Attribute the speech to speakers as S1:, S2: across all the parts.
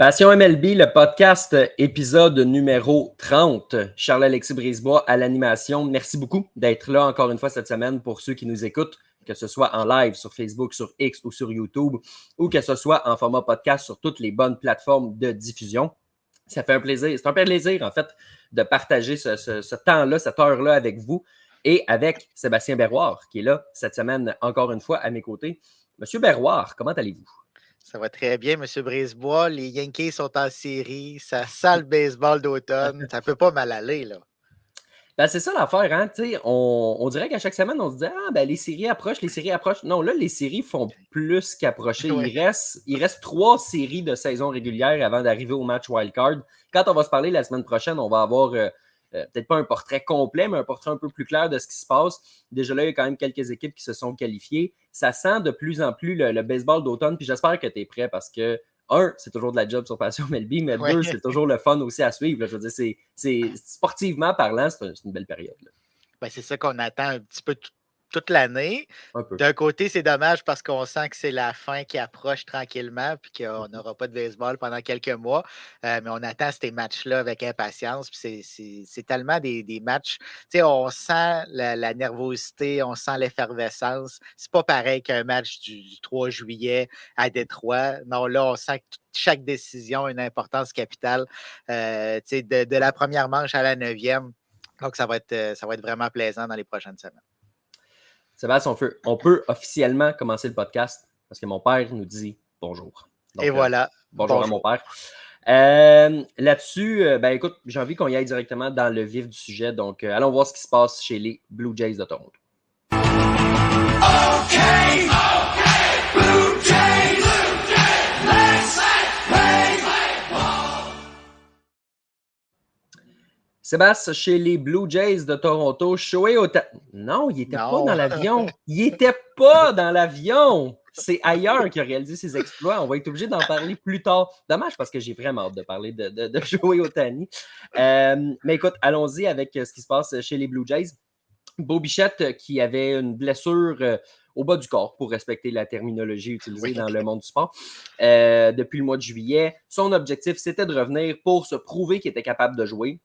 S1: Passion MLB, le podcast, épisode numéro 30. Charles-Alexis Brisebois à l'animation. Merci beaucoup d'être là encore une fois cette semaine pour ceux qui nous écoutent, que ce soit en live sur Facebook, sur X ou sur YouTube, ou que ce soit en format podcast sur toutes les bonnes plateformes de diffusion. Ça fait un plaisir. C'est un plaisir, en fait, de partager ce temps-là, cette heure-là avec vous et avec Sébastien Berroir, qui est là cette semaine encore une fois à mes côtés. Monsieur Berroir, comment allez-vous?
S2: Ça va très bien, M. Brisebois. Les Yankees sont en série. Ça sent le baseball d'automne. Ça peut pas mal aller, là.
S1: Ben, c'est ça l'affaire, hein? On dirait qu'à chaque semaine, on se dit Ah, ben, les séries approchent, les séries approchent. Non, là, les séries font plus qu'approcher.
S2: Oui.
S1: Il reste 3 séries de saison régulière avant d'arriver au match wildcard. Quand on va se parler la semaine prochaine, on va avoir peut-être pas un portrait complet, mais un portrait un peu plus clair de ce qui se passe. Déjà là, il y a quand même quelques équipes qui se sont qualifiées. Ça sent de plus en plus le baseball d'automne, puis j'espère que tu es prêt parce que c'est toujours de la job sur Passion MLB, mais
S2: Oui.
S1: c'est toujours le fun aussi à suivre. Là. Je veux dire, c'est sportivement parlant, c'est une belle période. Là.
S2: Ben, c'est ça qu'on attend un petit peu toute l'année.
S1: Un peu.
S2: D'un côté, c'est dommage parce qu'on sent que c'est la fin qui approche tranquillement puis qu'on n'aura pas de baseball pendant quelques mois. Mais on attend ces matchs-là avec impatience. Puis c'est tellement des matchs. Tu sais, on sent la nervosité, on sent l'effervescence. C'est pas pareil qu'un match du 3 juillet à Détroit. Non, là, on sent que chaque décision a une importance capitale. Tu sais, de la première manche à la 9e. Donc, ça va être vraiment plaisant dans les prochaines semaines.
S1: Sébastien, on peut officiellement commencer le podcast parce que mon père nous dit bonjour.
S2: Et
S1: Donc,
S2: voilà.
S1: bonjour à mon
S2: Bonjour.
S1: père. Là-dessus, ben écoute, j'ai envie qu'on y aille directement dans le vif du sujet. Donc, allons voir ce qui se passe chez les Blue Jays de Toronto. Okay, Blue Jays, let's play baseball. Sébastien, chez les Blue Jays de Toronto, Shohei Ohtani. Non, il n'était pas dans l'avion. Il n'était pas dans l'avion. C'est ailleurs qu'il a réalisé ses exploits. On va être obligé d'en parler plus tard. Dommage parce que j'ai vraiment hâte de parler de Shohei Ohtani. Mais écoute, allons-y avec ce qui se passe chez les Blue Jays. Bo Bichette qui avait une blessure au bas du corps, pour respecter la terminologie utilisée dans le monde du sport, depuis le mois de juillet. Son objectif, c'était de revenir pour se prouver qu'il était capable de jouer.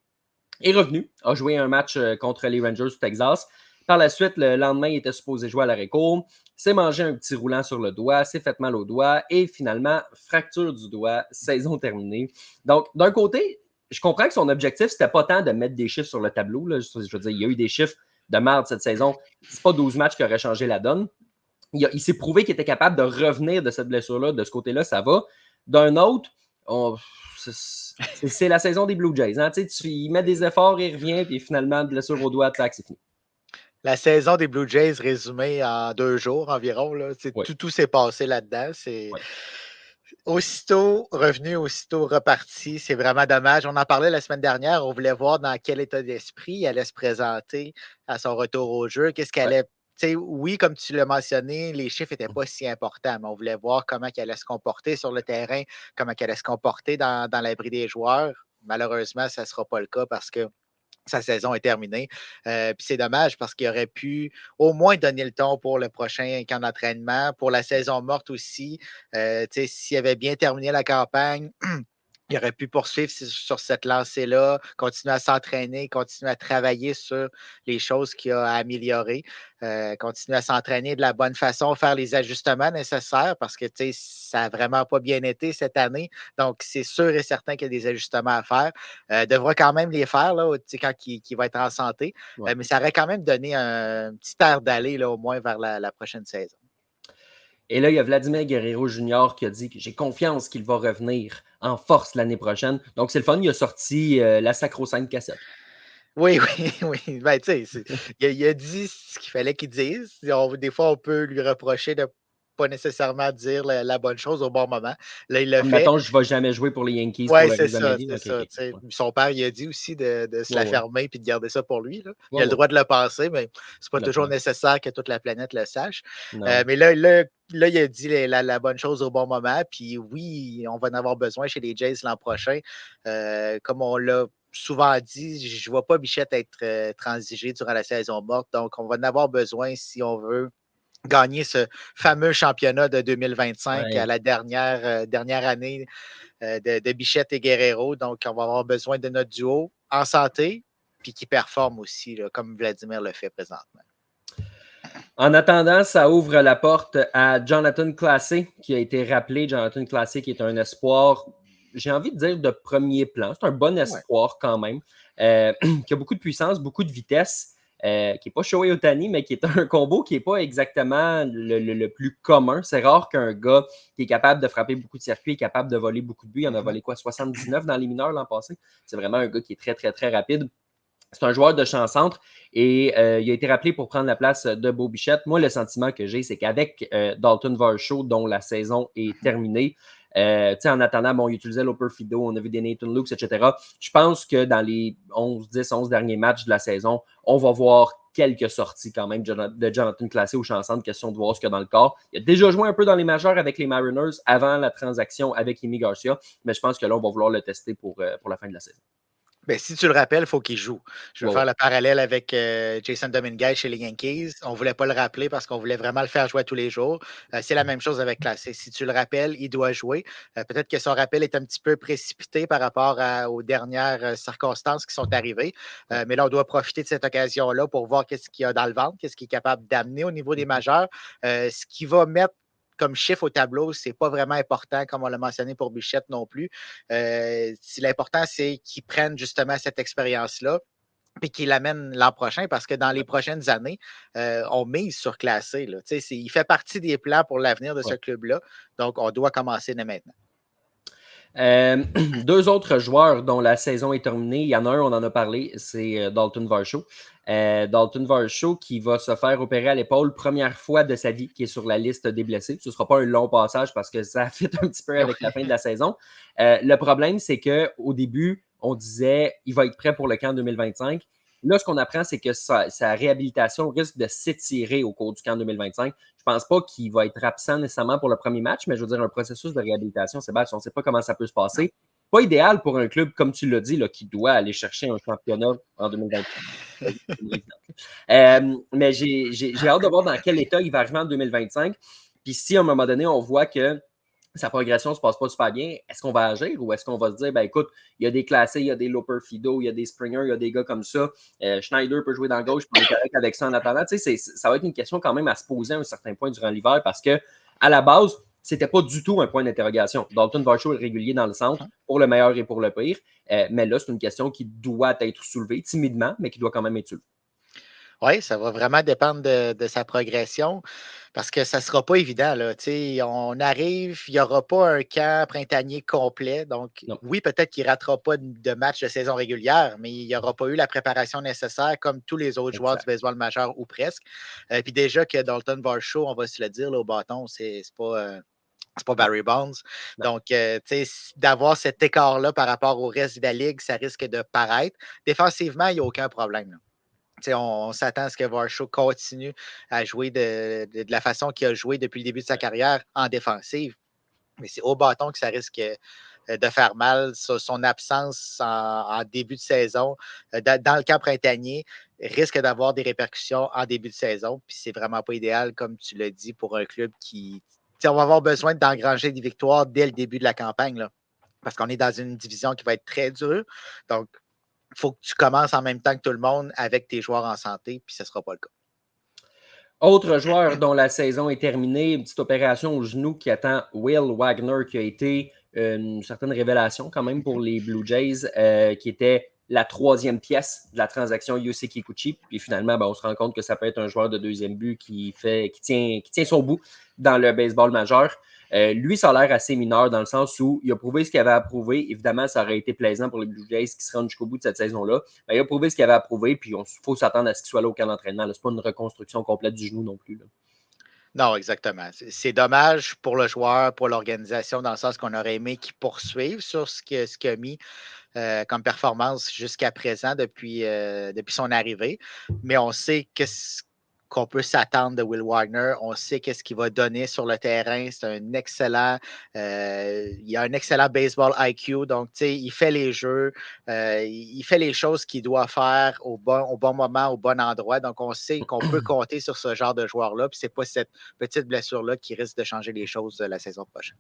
S1: Est revenu, a joué un match contre les Rangers du Texas. Par la suite, le lendemain, il était supposé jouer à l'arrêt-court. S'est mangé un petit roulant sur le doigt, s'est fait mal au doigt et finalement, fracture du doigt, saison terminée. Donc, d'un côté, je comprends que son objectif, c'était pas tant de mettre des chiffres sur le tableau. Là. Je veux dire, il y a eu des chiffres de merde cette saison. C'est pas 12 matchs qui auraient changé la donne. Il s'est prouvé qu'il était capable de revenir de cette blessure-là. De ce côté-là, ça va. D'un autre, c'est la saison des Blue Jays. Hein? Il met des efforts, il revient, puis finalement, blessure au doigt, tac, c'est fini.
S2: La saison des Blue Jays résumée en 2 jours environ. Là.
S1: Oui.
S2: Tout s'est passé là-dedans. C'est
S1: Oui.
S2: aussitôt revenu, aussitôt reparti. C'est vraiment dommage. On en parlait la semaine dernière. On voulait voir dans quel état d'esprit il allait se présenter à son retour au jeu. Qu'est-ce qu'elle allait. Oui, comme tu l'as mentionné, les chiffres n'étaient pas si importants, mais on voulait voir comment elle allait se comporter sur le terrain, comment elle allait se comporter dans l'abri des joueurs. Malheureusement, ça ne sera pas le cas parce que sa saison est terminée. Puis c'est dommage parce qu'il aurait pu au moins donner le ton pour le prochain camp d'entraînement, pour la saison morte aussi. S'il avait bien terminé la campagne, il aurait pu poursuivre sur cette lancée-là, continuer à s'entraîner, continuer à travailler sur les choses qu'il a à améliorer, continuer à s'entraîner de la bonne façon, faire les ajustements nécessaires parce que ça n'a vraiment pas bien été cette année. Donc, c'est sûr et certain qu'il y a des ajustements à faire. Devra quand même les faire là, quand il va être en santé,
S1: Ouais.
S2: mais ça aurait quand même donné un petit air d'aller au moins vers la prochaine saison.
S1: Et là, il y a Vladimir Guerrero Jr. qui a dit que j'ai confiance qu'il va revenir en force l'année prochaine. Donc, c'est le fun. Il a sorti la sacro-sainte cassette.
S2: Oui, oui, oui. Ben, tu sais, il a dit ce qu'il fallait qu'il dise. Des fois, on peut lui reprocher de pas nécessairement dire la bonne chose au bon moment. Là, il l'a
S1: Comme,
S2: fait.
S1: mettons, je ne vais jamais jouer pour les Yankees pour
S2: Oui,
S1: le
S2: c'est
S1: reste de ma
S2: ça,
S1: vie.
S2: c'est
S1: OK,
S2: ça.
S1: OK.
S2: Tu sais.
S1: Ouais.
S2: Son père, il a dit aussi de se
S1: Ouais,
S2: la
S1: ouais.
S2: fermer et de garder ça pour lui. Là. Il
S1: Ouais,
S2: a le
S1: ouais.
S2: droit de le penser, mais c'est pas toujours
S1: Complètement.
S2: nécessaire que toute la planète le sache.
S1: Non.
S2: Mais là, il a dit la bonne chose au bon moment. Puis oui, on va en avoir besoin chez les Jays l'an prochain. Comme on l'a souvent dit, je ne vois pas Bichette être transigé durant la saison morte. Donc, on va en avoir besoin si on veut gagner ce fameux championnat de 2025 à
S1: Ouais.
S2: la dernière année de Bichette et Guerrero. Donc, on va avoir besoin de notre duo en santé, puis qui performe aussi, là, comme Vladimir le fait présentement.
S1: En attendant, ça ouvre la porte à Jonathan Classé, qui a été rappelé. Jonathan Classé, qui est un espoir, j'ai envie de dire, de premier plan. C'est un bon
S2: Ouais.
S1: espoir quand même, qui a beaucoup de puissance, beaucoup de vitesse, qui n'est pas Shohei Ohtani, mais qui est un combo qui n'est pas exactement le plus commun. C'est rare qu'un gars qui est capable de frapper beaucoup de circuits est capable de voler beaucoup de buts. Il en a volé quoi, 79 dans les mineurs l'an passé. C'est vraiment un gars qui est très, très, très rapide. C'est un joueur de champ-centre et il a été rappelé pour prendre la place de Beau Bichette. Moi, le sentiment que j'ai, c'est qu'avec Dalton Varsho, dont la saison est terminée, en attendant, bon, il utilisait l'Oper Fido, on a vu des Nathan Lukes, etc. Je pense que dans les 11 derniers matchs de la saison, on va voir quelques sorties quand même de Jonathan Classé au champ-centre, question de voir ce qu'il y a dans le corps. Il a déjà joué un peu dans les majeurs avec les Mariners avant la transaction avec Yimi Garcia, mais je pense que là, on va vouloir le tester pour la fin de la saison.
S2: Ben, si tu le rappelles, il faut qu'il joue. Je veux
S1: Ouais,
S2: faire
S1: ouais.
S2: le parallèle avec Jason Dominguez chez les Yankees. On ne voulait pas le rappeler parce qu'on voulait vraiment le faire jouer tous les jours. C'est la même chose avec Classé. Si tu le rappelles, il doit jouer. Peut-être que son rappel est un petit peu précipité par rapport aux dernières circonstances qui sont arrivées.
S1: Ouais.
S2: Mais là, on doit profiter de cette occasion-là pour voir qu'est-ce qu'il y a dans le ventre, qu'est-ce qu'il est capable d'amener au niveau des majeurs. Ce qui va mettre comme chiffre au tableau, c'est pas vraiment important, comme on l'a mentionné pour Bichette non plus. L'important, c'est qu'ils prennent justement cette expérience-là puis qu'ils l'amènent l'an prochain parce que dans les prochaines années, on mise sur Classé. Là. Il fait partie des plans pour l'avenir de ce
S1: Ouais.
S2: club-là. Donc, on doit commencer dès maintenant.
S1: Deux autres joueurs dont la saison est terminée. Il y en a un, on en a parlé, c'est Dalton Varsho. Dalton Varsho qui va se faire opérer à l'épaule, première fois de sa vie qui est sur la liste des blessés. Ce ne sera pas un long passage parce que ça fit un petit peu avec la fin de la saison. Le problème, c'est qu'au début, on disait il va être prêt pour le camp 2025. Là, ce qu'on apprend, c'est que sa réhabilitation risque de s'étirer au cours du camp 2025. Je ne pense pas qu'il va être absent nécessairement pour le premier match, mais je veux dire, un processus de réhabilitation, c'est bête, on ne sait pas comment ça peut se passer. Pas idéal pour un club, comme tu l'as dit, là, qui doit aller chercher un championnat en 2025. Mais j'ai hâte de voir dans quel état il va arriver en 2025. Puis si à un moment donné, on voit que sa progression ne se passe pas super bien, est-ce qu'on va agir ou est-ce qu'on va se dire, ben écoute, il y a des classés, il y a des Loper Fido, il y a des Springer, il y a des gars comme ça. Schneider peut jouer dans le gauche, puis on est correct avec ça en attendant. Tu sais, ça va être une question quand même à se poser à un certain point durant l'hiver parce que à la base, c'était pas du tout un point d'interrogation. Dalton Varsho est régulier dans le centre pour le meilleur et pour le pire. Mais là, c'est une question qui doit être soulevée timidement, mais qui doit quand même être soulevée.
S2: Oui, ça va vraiment dépendre de sa progression parce que ça ne sera pas évident. Là. On arrive, il n'y aura pas un camp printanier complet. Donc,
S1: Non.
S2: oui, peut-être qu'il ne ratera pas de match de saison régulière, mais il n'y aura pas eu la préparation nécessaire comme tous les autres joueurs du
S1: Exact.
S2: baseball majeur ou presque. Puis déjà que Dalton Varsho, on va se le dire, là, au bâton, c'est pas
S1: Non.
S2: Barry Bonds.
S1: Non.
S2: Donc, d'avoir cet écart-là par rapport au reste de la ligue, ça risque de paraître. Défensivement, il n'y a aucun problème. Là. On s'attend à ce que Varsho continue à jouer de la façon qu'il a joué depuis le début de sa carrière en défensive. Mais c'est au bâton que ça risque de faire mal. Son absence en début de saison, dans le camp printanier, risque d'avoir des répercussions en début de saison. Puis c'est vraiment pas idéal, comme tu l'as dit, pour un club qui. On va avoir besoin d'engranger des victoires dès le début de la campagne, là, parce qu'on est dans une division qui va être très dure. Donc, il faut que tu commences en même temps que tout le monde avec tes joueurs en santé, puis ce ne sera pas le cas.
S1: Autre joueur dont la saison est terminée, une petite opération au genou qui attend Will Wagner, qui a été une certaine révélation quand même pour les Blue Jays, qui était la troisième pièce de la transaction Yusei Kikuchi. Puis finalement, on se rend compte que ça peut être un joueur de deuxième but qui tient son bout dans le baseball majeur. Lui, ça a l'air assez mineur dans le sens où il a prouvé ce qu'il avait à prouver. Évidemment, ça aurait été plaisant pour les Blue Jays qui se rendent jusqu'au bout de cette saison-là. Il a prouvé ce qu'il avait à prouver, puis il faut s'attendre à ce qu'il soit là au camp d'entraînement. Ce n'est pas une reconstruction complète du genou non plus. Là.
S2: Non, exactement. C'est dommage pour le joueur, pour l'organisation, dans le sens qu'on aurait aimé qu'il poursuive sur ce qu'il a mis comme performance jusqu'à présent depuis son arrivée. Mais on sait qu'on peut s'attendre de Will Wagner. On sait qu'est-ce qu'il va donner sur le terrain. C'est un excellent, il a un excellent baseball IQ. Donc, tu sais, il fait les jeux, il fait les choses qu'il doit faire au bon moment, au bon endroit. Donc, on sait qu'on peut compter sur ce genre de joueur-là. Puis, c'est pas cette petite blessure-là qui risque de changer les choses la saison prochaine.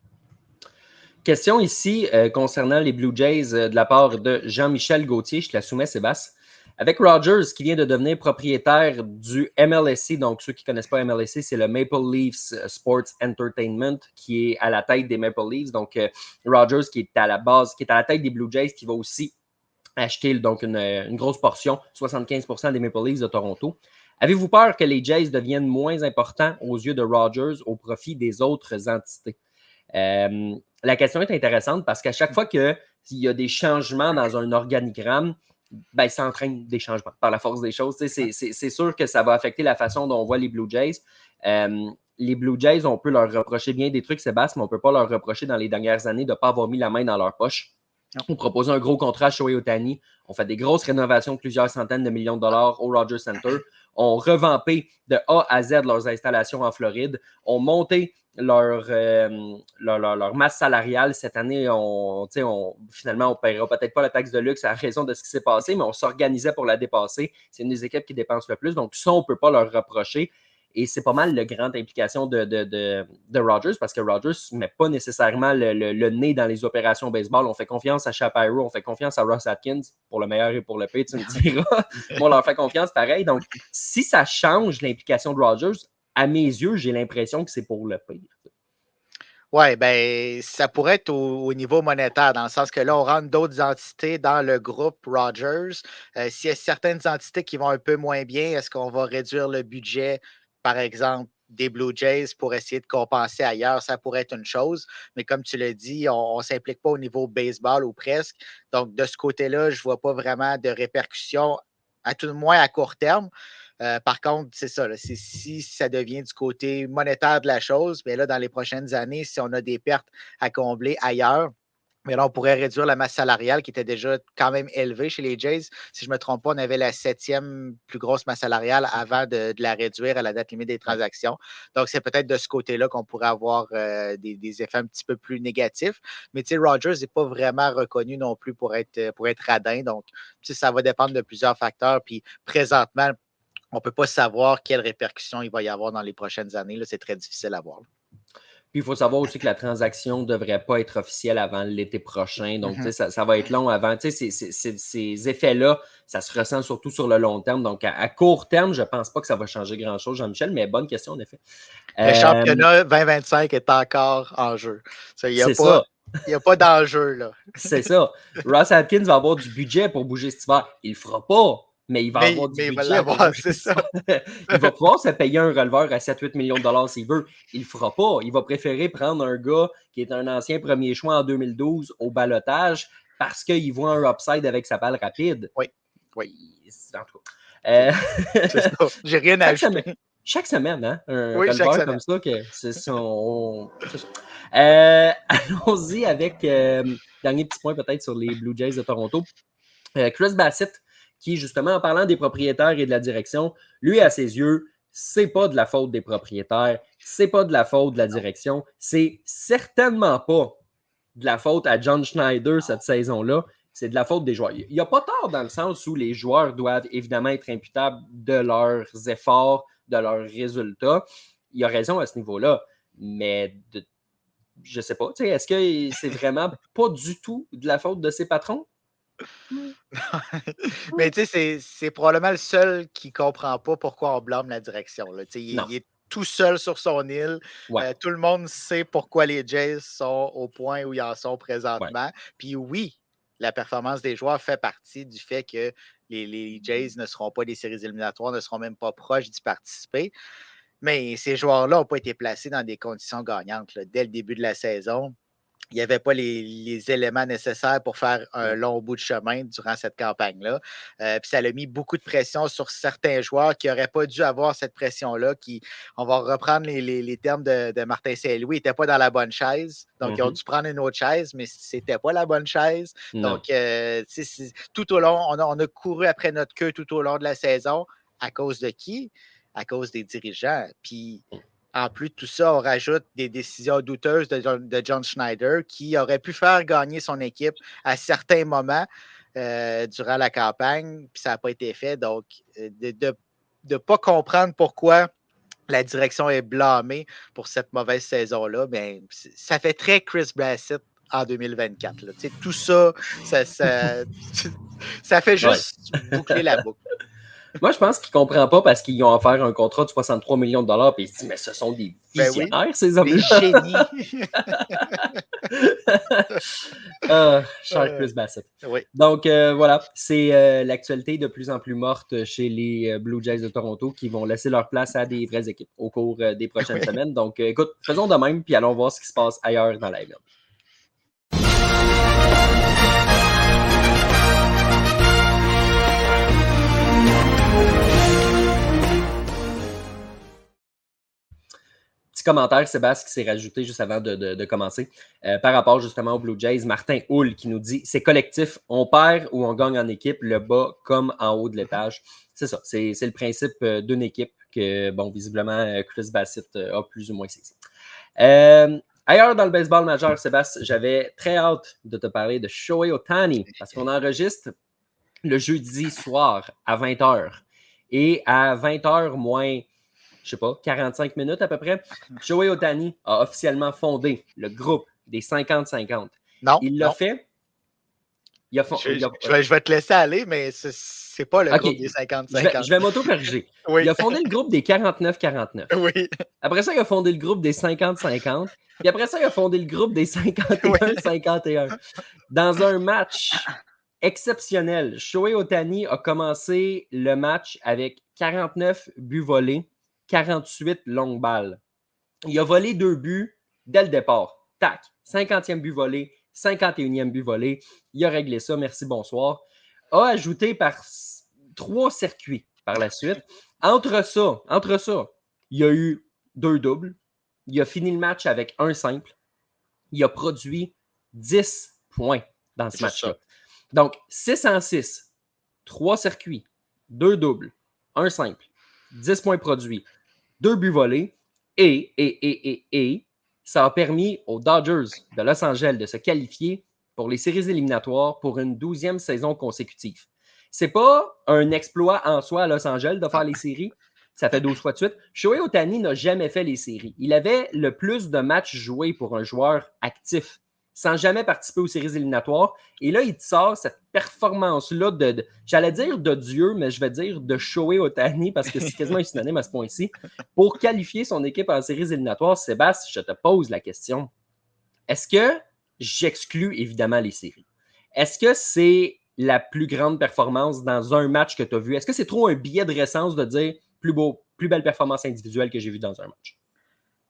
S1: Question ici concernant les Blue Jays de la part de Jean-Michel Gauthier. Je te la soumets, Sébastien. Avec Rogers, qui vient de devenir propriétaire du MLSE, donc ceux qui ne connaissent pas MLSE, c'est le Maple Leafs Sports Entertainment, qui est à la tête des Maple Leafs. Donc, Rogers, qui est à la base, qui est à la tête des Blue Jays, qui va aussi acheter donc une grosse portion, 75% des Maple Leafs de Toronto. Avez-vous peur que les Jays deviennent moins importants aux yeux de Rogers au profit des autres entités? La question est intéressante parce qu'à chaque fois qu'il y a des changements dans un organigramme, ben, ça entraîne des changements par la force des choses. C'est sûr que ça va affecter la façon dont on voit les Blue Jays. Les Blue Jays, on peut leur reprocher bien des trucs, Sébastien, mais on ne peut pas leur reprocher dans les dernières années de ne pas avoir mis la main dans leur poche. On proposait un gros contrat à Shohei Ohtani. On fait des grosses rénovations de plusieurs centaines de millions de dollars au Rogers Center. On revampé de A à Z leurs installations en Floride. On monté leur masse salariale. Cette année, finalement, on ne paiera peut-être pas la taxe de luxe à raison de ce qui s'est passé, mais on s'organisait pour la dépasser. C'est une des équipes qui dépense le plus. Donc, ça, on ne peut pas leur reprocher. Et c'est pas mal la grande implication de Rogers parce que Rogers ne met pas nécessairement le nez dans les opérations baseball. On fait confiance à Shapiro, on fait confiance à Ross Atkins, pour le meilleur et pour le pire, tu me diras. Mais on leur fait confiance pareil. Donc, si ça change l'implication de Rogers, à mes yeux, j'ai l'impression que c'est pour le pire.
S2: Oui, bien, ça pourrait être au niveau monétaire, dans le sens que là, on rentre d'autres entités dans le groupe Rogers. S'il y a certaines entités qui vont un peu moins bien, est-ce qu'on va réduire le budget, par exemple, des Blue Jays pour essayer de compenser ailleurs? Ça pourrait être une chose. Mais comme tu l'as dit, on ne s'implique pas au niveau baseball ou presque. Donc, de ce côté-là, je ne vois pas vraiment de répercussions, à tout le moins à court terme. Par contre, c'est ça, là, si ça devient du côté monétaire de la chose, mais là, dans les prochaines années, si on a des pertes à combler ailleurs, mais là, on pourrait réduire la masse salariale qui était déjà quand même élevée chez les Jays. Si je ne me trompe pas, on avait la 7e plus grosse masse salariale avant de la réduire à la date limite des transactions. Donc, c'est peut-être de ce côté-là qu'on pourrait avoir des effets un petit peu plus négatifs. Mais tu sais, Rogers n'est pas vraiment reconnu non plus pour être radin. Donc, ça va dépendre de plusieurs facteurs. Puis, présentement, on ne peut pas savoir quelles répercussions il va y avoir dans les prochaines années. Là, c'est très difficile à voir.
S1: Puis il faut savoir aussi que la transaction ne devrait pas être officielle avant l'été prochain. Donc, ça va être long avant. Ces effets-là, ça se ressent surtout sur le long terme. Donc, à court terme, je ne pense pas que ça va changer grand-chose, Jean-Michel, mais bonne question, en effet.
S2: Le championnat 2025 est encore en jeu. Il n'y a pas d'enjeu, là.
S1: C'est ça. Ross Atkins va avoir du budget pour bouger cet hiver. Il ne le fera pas, mais il va avoir du budget pour bouger
S2: c'est ça.
S1: Il va pouvoir se payer un releveur à 7-8 millions de dollars s'il veut. Il ne le fera pas. Il va préférer prendre un gars qui est un ancien premier choix en 2012 au balotage parce qu'il voit un upside avec sa balle rapide.
S2: Oui.
S1: En tout cas.
S2: C'est ça. J'ai rien à ajouter.
S1: Chaque semaine, hein? Un
S2: oui,
S1: releveur comme ça, que c'est ça. Allons-y avec dernier petit point peut-être sur les Blue Jays de Toronto. Chris Bassitt, qui, justement, en parlant des propriétaires et de la direction, lui, à ses yeux, c'est pas de la faute des propriétaires, c'est pas de la faute de la direction, c'est certainement pas de la faute à John Schneider cette saison-là, c'est de la faute des joueurs. Il n'y a pas tort dans le sens où les joueurs doivent évidemment être imputables de leurs efforts, de leurs résultats. Il a raison à ce niveau-là, mais je sais pas, est-ce que c'est vraiment pas du tout de la faute de ses patrons?
S2: Mais tu sais, c'est probablement le seul qui ne comprend pas pourquoi on blâme la direction. Là. Il est tout seul sur son île.
S1: Ouais.
S2: Tout le monde sait pourquoi les Jays sont au point où ils en sont présentement.
S1: Ouais.
S2: Puis oui, la performance des joueurs fait partie du fait que les Jays ne seront pas des séries éliminatoires, ne seront même pas proches d'y participer. Mais ces joueurs-là n'ont pas été placés dans des conditions gagnantes là, dès le début de la saison. Il n'y avait pas les éléments nécessaires pour faire un long bout de chemin durant cette campagne-là. Puis ça a mis beaucoup de pression sur certains joueurs qui n'auraient pas dû avoir cette pression-là. On va reprendre les termes de Martin Saint-Louis, ils n'étaient pas dans la bonne chaise. Donc, ils ont dû prendre une autre chaise, mais ce n'était pas la bonne chaise.
S1: Non.
S2: Donc, tout au long, on a couru après notre queue tout au long de la saison. À cause de qui? à cause des dirigeants. Puis, en plus de tout ça, on rajoute des décisions douteuses de John Schneider qui aurait pu faire gagner son équipe à certains moments durant la campagne, puis ça n'a pas été fait. Donc, de ne pas comprendre pourquoi la direction est blâmée pour cette mauvaise saison-là, ben, ça fait très Chris Bassett en 2024. Là. Tout ça, ça fait juste boucler la boucle.
S1: Moi, je pense qu'il ne comprend pas parce qu'ils ont offert un contrat de 63 millions de dollars, puis il se dit, mais ce sont des visionnaires, ces hommes-là.
S2: Des génies.
S1: Cher Chris Bassett.
S2: Oui.
S1: Donc, voilà, c'est l'actualité de plus en plus morte chez les Blue Jays de Toronto qui vont laisser leur place à des vraies équipes au cours des prochaines semaines. Donc, écoute, faisons de même, puis allons voir ce qui se passe ailleurs dans la MLB. Commentaire, Sébastien, qui s'est rajouté juste avant de commencer, par rapport justement aux Blue Jays. Martin Houle qui nous dit « C'est collectif, on perd ou on gagne en équipe, le bas comme en haut de l'étage. » C'est ça, c'est le principe d'une équipe que, bon, visiblement, Chris Bassett a plus ou moins saisi. Ailleurs dans le baseball majeur, Sébastien, j'avais très hâte de te parler de Shohei Ohtani parce qu'on enregistre le jeudi soir à 20h. Et à 20h moins, je sais pas, 45 minutes à peu près, Shohei Ohtani a officiellement fondé le groupe des 50-50.
S2: Non.
S1: Il l'a fait.
S2: Je vais te laisser aller, mais c'est pas le groupe des 50-50.
S1: Je vais m'auto-corriger.
S2: Oui.
S1: Il a fondé le groupe des 49-49.
S2: Oui.
S1: Après ça, il a fondé le groupe des 50-50. Puis après ça, il a fondé le groupe des 51-51. Dans un match exceptionnel, Shohei Ohtani a commencé le match avec 49 buts volés, 48 longues balles. Il a volé 2 buts dès le départ. Tac, 50e but volé, 51e but volé. Il a réglé ça, merci, bonsoir. A ajouté par 3 circuits par la suite. Entre ça, il y a eu 2 doubles. Il a fini le match avec un simple. Il a produit 10 points dans ce match-là. Donc, 6 en 6, 3 circuits, 2 doubles, 1 simple, 10 points produits, 2 buts volés, et ça a permis aux Dodgers de Los Angeles de se qualifier pour les séries éliminatoires pour une 12e saison consécutive. C'est pas un exploit en soi à Los Angeles de faire les séries. Ça fait 12 fois de suite. Shohei Ohtani n'a jamais fait les séries. Il avait le plus de matchs joués pour un joueur actif sans jamais participer aux séries éliminatoires. Et là, il te sort cette performance-là j'allais dire de Dieu, mais je vais dire de Shohei Ohtani parce que c'est quasiment un synonyme à ce point-ci. Pour qualifier son équipe en séries éliminatoires, Sébastien, je te pose la question. Est-ce que j'exclus évidemment les séries? Est-ce que c'est la plus grande performance dans un match que tu as vu? Est-ce que c'est trop un billet de récence de dire plus belle performance individuelle que j'ai vue dans un match?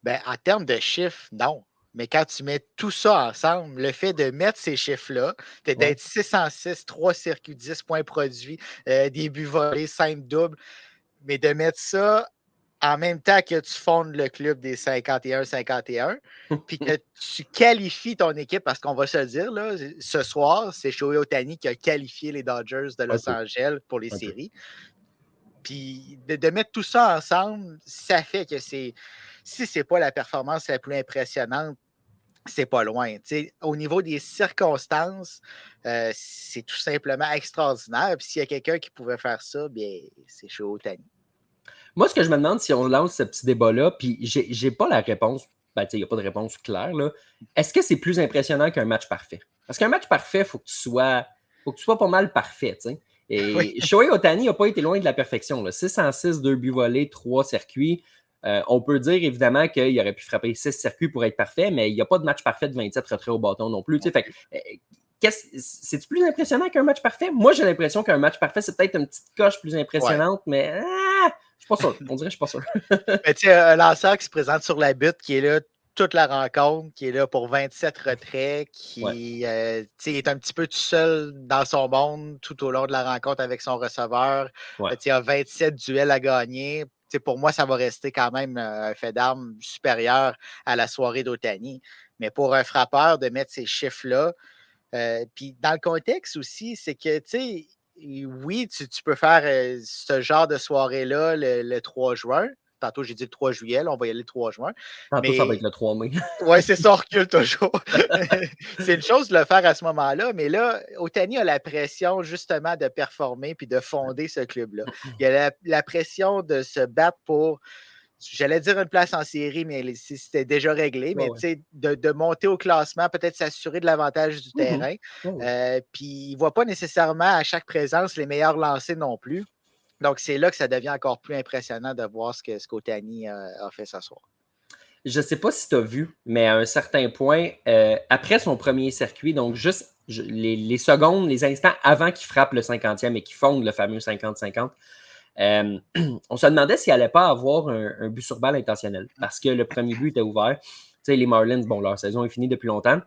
S2: Ben, en termes de chiffres, non. Mais quand tu mets tout ça ensemble, le fait de mettre ces chiffres-là, d'être 6 en 6, 3 circuits, 10 points produits, des buts volés, 5 doubles, mais de mettre ça en même temps que tu fondes le club des 51-51, puis que tu qualifies ton équipe, parce qu'on va se le dire, là, ce soir, c'est Shohei Ohtani qui a qualifié les Dodgers de Los Angeles pour les séries. Puis de mettre tout ça ensemble, ça fait que si c'est pas la performance la plus impressionnante, c'est pas loin. T'sais, au niveau des circonstances, c'est tout simplement extraordinaire. Puis s'il y a quelqu'un qui pouvait faire ça, bien, c'est Shohei Ohtani.
S1: Moi, ce que je me demande, si on lance ce petit débat-là, puis j'ai pas la réponse, il n'y a pas de réponse claire, là. Est-ce que c'est plus impressionnant qu'un match parfait? Parce qu'un match parfait, il faut que tu sois pas mal parfait, t'sais. Et Shohei Ohtani n'a pas été loin de la perfection. Là. 6 en 6, 2 buts volés, 3 circuits. On peut dire évidemment qu'il aurait pu frapper 6 circuits pour être parfait, mais il n'y a pas de match parfait de 27 retraits au bâton non plus. C'est-tu plus impressionnant qu'un match parfait? Moi, j'ai l'impression qu'un match parfait, c'est peut-être une petite coche plus impressionnante, mais je suis pas sûr. On dirait que je suis pas sûr.
S2: Mais tu sais, un lanceur qui se présente sur la butte, qui est là toute la rencontre, qui est là pour 27 retraits, qui est un petit peu tout seul dans son monde tout au long de la rencontre avec son receveur. Il a 27 duels à gagner. Pour moi, ça va rester quand même un fait d'armes supérieur à la soirée d'Ohtani. Mais pour un frappeur, de mettre ces chiffres-là, puis dans le contexte aussi, c'est que, tu sais, oui, tu peux faire ce genre de soirée-là le 3 juin. Tantôt, j'ai dit le 3 juillet, là, on va y aller le 3 juin.
S1: Tantôt, ça va
S2: Mais
S1: être le 3 mai.
S2: oui, c'est ça, on recule toujours. C'est une chose de le faire à ce moment-là, mais là, Ohtani a la pression justement de performer puis de fonder ce club-là. Il a la pression de se battre pour, j'allais dire une place en série, mais c'était déjà réglé, mais
S1: Ouais.
S2: de monter au classement, peut-être s'assurer de l'avantage du terrain. Puis il ne voit pas nécessairement à chaque présence les meilleurs lancers non plus. Donc, c'est là que ça devient encore plus impressionnant de voir ce qu'Ohtani a fait ce soir.
S1: Je ne sais pas si tu as vu, mais à un certain point, après son premier circuit, donc juste les secondes, les instants avant qu'il frappe le 50e et qu'il fonde le fameux 50-50, on se demandait s'il n'allait pas avoir un but sur balle intentionnel parce que le premier but était ouvert. Tu sais, les Marlins, bon, leur saison est finie depuis longtemps.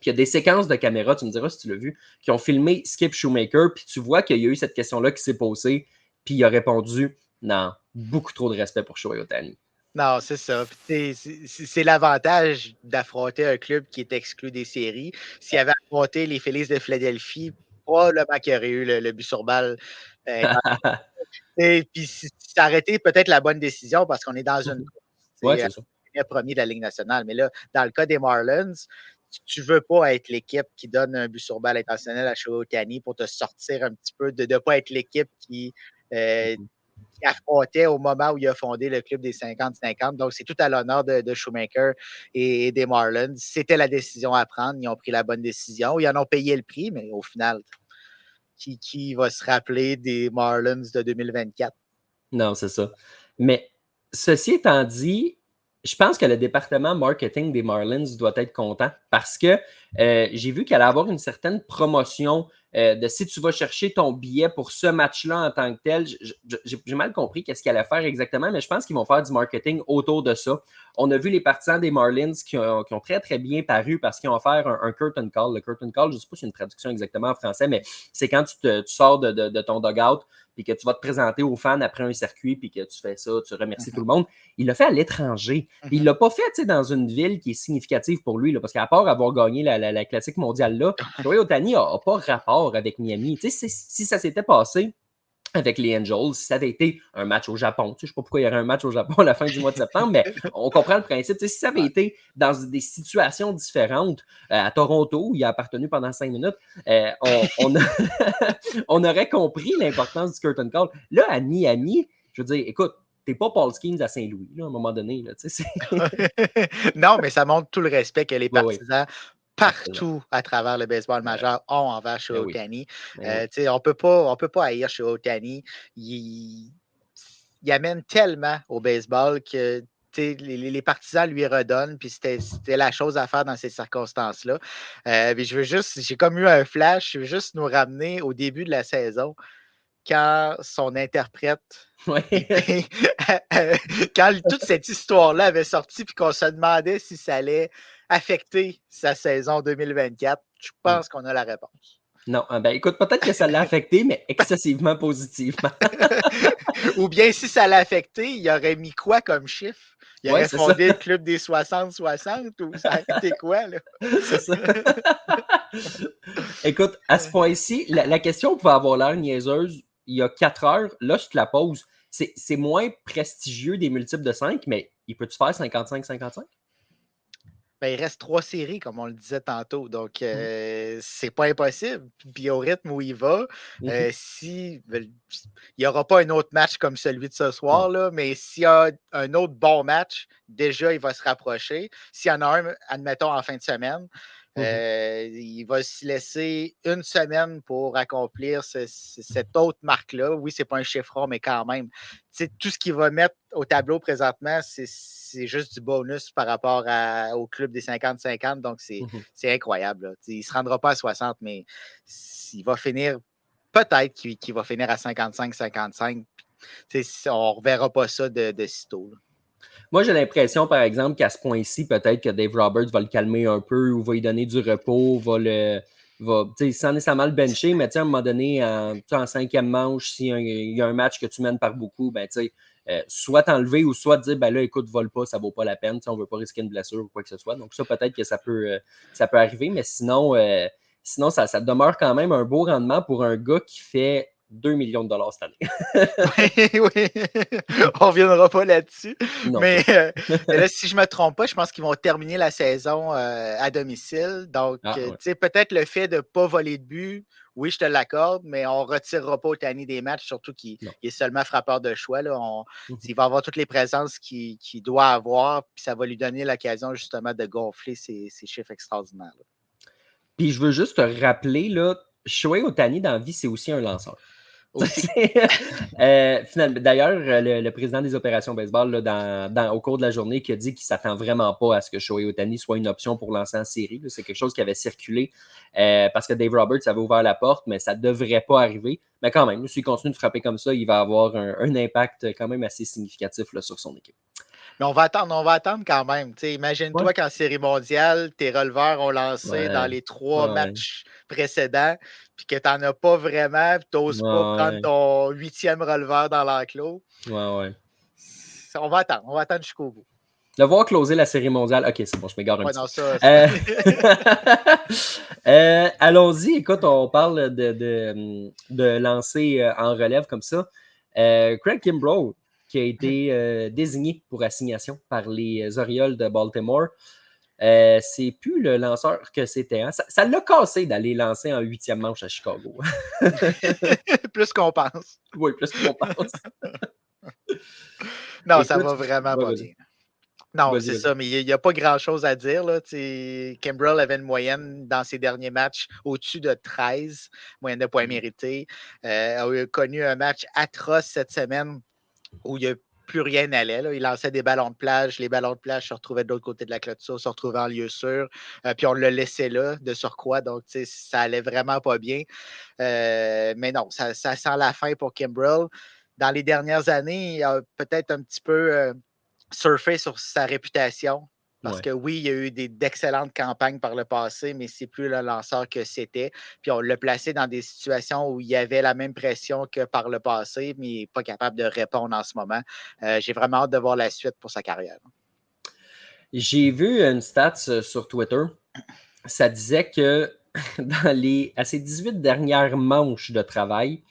S1: Puis il y a des séquences de caméra, tu me diras si tu l'as vu, qui ont filmé Skip Shoemaker, puis tu vois qu'il y a eu cette question-là qui s'est posée, puis il a répondu non, beaucoup trop de respect pour Shohei Ohtani.
S2: Non, c'est ça. C'est l'avantage d'affronter un club qui est exclu des séries. S'il avait affronté les Phillies de Philadelphie, probablement qu'il y aurait eu le but sur balle. Et puis, ça aurait été peut-être la bonne décision parce qu'on est dans une course.
S1: Ouais, c'est ça.
S2: Premier de la Ligue nationale. Mais là, dans le cas des Marlins, tu ne veux pas être l'équipe qui donne un but sur balle intentionnel à Shohei Ohtani pour te sortir un petit peu, de ne pas être l'équipe qui affrontait au moment où il a fondé le club des 50-50. Donc, c'est tout à l'honneur de Shoemaker et des Marlins. C'était la décision à prendre. Ils ont pris la bonne décision. Ils en ont payé le prix, mais au final, qui va se rappeler des Marlins de 2024?
S1: Non, c'est ça. Mais ceci étant dit, je pense que le département marketing des Marlins doit être content parce que j'ai vu qu'elle allait avoir une certaine promotion de si tu vas chercher ton billet pour ce match-là en tant que tel. J'ai mal compris qu'est-ce qu'elle allait faire exactement, mais je pense qu'ils vont faire du marketing autour de ça. On a vu les partisans des Marlins qui ont très, très bien paru parce qu'ils ont offert un curtain call. Le curtain call, je ne sais pas si c'est une traduction exactement en français, mais c'est quand tu sors de ton dugout puis que tu vas te présenter aux fans après un circuit, puis que tu fais ça, tu remercies tout le monde. Il l'a fait à l'étranger. Puis il ne l'a pas fait dans une ville qui est significative pour lui, là, parce qu'à part avoir gagné la classique mondiale là, Shohei Ohtani n'a pas rapport avec Miami. Si ça s'était passé avec les Angels, si ça avait été un match au Japon, je ne sais pas pourquoi il y aurait un match au Japon à la fin du mois de septembre, mais on comprend le principe. Si ça avait été dans des situations différentes, à Toronto, où il a appartenu pendant 5 minutes, on aurait compris l'importance du curtain call. Là, à Miami, je veux dire, écoute, t'es pas Paul Skeens à Saint-Louis, là, à un moment donné. Là,
S2: non, mais ça montre tout le respect que les partisans
S1: absolument.
S2: partout à travers le baseball majeur ont envers Shohei Ohtani. On peut pas haïr Shohei Ohtani. Il amène tellement au baseball que les partisans lui redonnent, puis c'était la chose à faire dans ces circonstances-là. J'ai comme eu un flash, je veux juste nous ramener au début de la saison, quand son interprète, quand toute cette histoire-là avait sorti, puis qu'on se demandait si ça allait affecter sa saison 2024, je pense qu'on a la réponse.
S1: Non, ben écoute, peut-être que ça l'a affecté, mais excessivement positivement.
S2: Ou bien si ça l'a affecté, il aurait mis quoi comme chiffre? Il aurait fondé le club des 60-60 ou ça aurait été quoi, là?
S1: C'est ça. Écoute, à ce point-ci, la question pouvait avoir l'air niaiseuse il y a 4 heures. Là, je te la pose. C'est moins prestigieux des multiples de 5, mais il peut-tu faire 55-55?
S2: Ben, il reste 3 séries, comme on le disait tantôt. Donc, c'est pas impossible. Puis au rythme où il va, il n'y aura pas un autre match comme celui de ce soir, là, mais s'il y a un autre bon match, déjà, il va se rapprocher. S'il y en a un, admettons, en fin de semaine, il va se laisser une semaine pour accomplir cette autre marque-là. Oui, c'est pas un chiffron, mais quand même. Tout ce qu'il va mettre au tableau présentement, c'est juste du bonus par rapport au club des 50-50. Donc, c'est incroyable. Là. Il ne se rendra pas à 60, mais il va finir, peut-être qu'il va finir à 55-55. On ne reverra pas ça de sitôt. Là.
S1: Moi, j'ai l'impression, par exemple, qu'à ce point-ci, peut-être que Dave Roberts va le calmer un peu ou va lui donner du repos, sans nécessairement le bencher, mais à un moment donné, en 5e manche, s'il y a un match que tu mènes par beaucoup, soit t'enlever ou soit te dire, ben là, écoute, vole pas, ça vaut pas la peine, on veut pas risquer une blessure ou quoi que ce soit. Donc ça, peut-être que ça peut arriver, mais sinon, Sinon, ça demeure quand même un beau rendement pour un gars qui fait 2 millions de dollars cette année.
S2: Oui, oui. On ne reviendra pas là-dessus.
S1: Non,
S2: Mais là, si je ne me trompe pas, je pense qu'ils vont terminer la saison à domicile. Donc,
S1: ouais.
S2: peut-être le fait de ne pas voler de but, oui, je te l'accorde, mais on ne retirera pas Ohtani des matchs, surtout qu'il est seulement frappeur de choix. Là. Il va avoir toutes les présences qu'il doit avoir, puis ça va lui donner l'occasion justement de gonfler ses chiffres extraordinaires. Là.
S1: Puis je veux juste te rappeler, là, Shohei Ohtani dans la vie, c'est aussi un lanceur.
S2: Aussi.
S1: Finalement, d'ailleurs, le président des opérations baseball, là, au cours de la journée, qui a dit qu'il ne s'attend vraiment pas à ce que Shohei Ohtani soit une option pour lancer en série. Là. C'est quelque chose qui avait circulé parce que Dave Roberts avait ouvert la porte, mais ça ne devrait pas arriver. Mais quand même, s'il continue de frapper comme ça, il va avoir un impact quand même assez significatif là, sur son équipe.
S2: Mais on va attendre quand même. Imagine-toi qu'en série mondiale, tes releveurs ont lancé dans les 3 matchs précédents, puis que tu n'en as pas vraiment, puis tu n'oses pas prendre ton 8e releveur dans l'enclos.
S1: Ouais.
S2: On va attendre jusqu'au bout.
S1: Le voir closer la série mondiale. OK, c'est bon, je m'égare un petit peu. Allons-y. Écoute, on parle de lancer en relève comme ça. Craig Kimbrell, qui a été désigné pour assignation par les Orioles de Baltimore. C'est plus le lanceur que c'était. Hein. Ça l'a cassé d'aller lancer en 8e manche à Chicago.
S2: Plus qu'on pense.
S1: Oui, plus qu'on pense.
S2: Non, écoute, ça va vraiment pas bien. Non, c'est ça, mais il n'y a pas grand-chose à dire. Là. Kimbrell avait une moyenne dans ses derniers matchs au-dessus de 13, moyenne de points mérités. A connu un match atroce cette semaine où il n'y a plus rien n'allait. Là. Il lançait des ballons de plage. Les ballons de plage se retrouvaient de l'autre côté de la clôture, se retrouvaient en lieu sûr. Puis on le laissait là, de surcroît. Donc, ça allait vraiment pas bien. Mais non, ça sent la fin pour Kimbrell. Dans les dernières années, il a peut-être un petit peu surfer sur sa réputation. Parce que oui, il y a eu d'excellentes campagnes par le passé, mais c'est plus le lanceur que c'était. Puis on l'a placé dans des situations où il y avait la même pression que par le passé, mais il n'est pas capable de répondre en ce moment. J'ai vraiment hâte de voir la suite pour sa carrière.
S1: J'ai vu une stat sur Twitter. Ça disait que à ses 18 dernières manches de travail,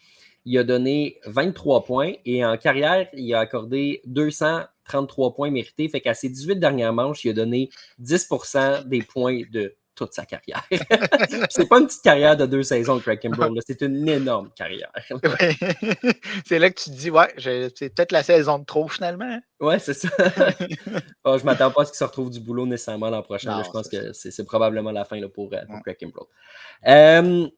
S1: il a donné 23 points et en carrière, il a accordé 233 points mérités. Fait qu'à ses 18 dernières manches, il a donné 10% des points de toute sa carrière. C'est pas une petite carrière de 2 saisons, Craig Kimbrell. C'est une énorme carrière.
S2: C'est là que tu te dis, c'est peut-être la saison de trop finalement. Hein?
S1: Ouais, c'est ça. Je m'attends pas à ce qu'il se retrouve du boulot nécessairement l'an prochain. Non, là, je pense que c'est probablement la fin là, pour Craig Kimbrell.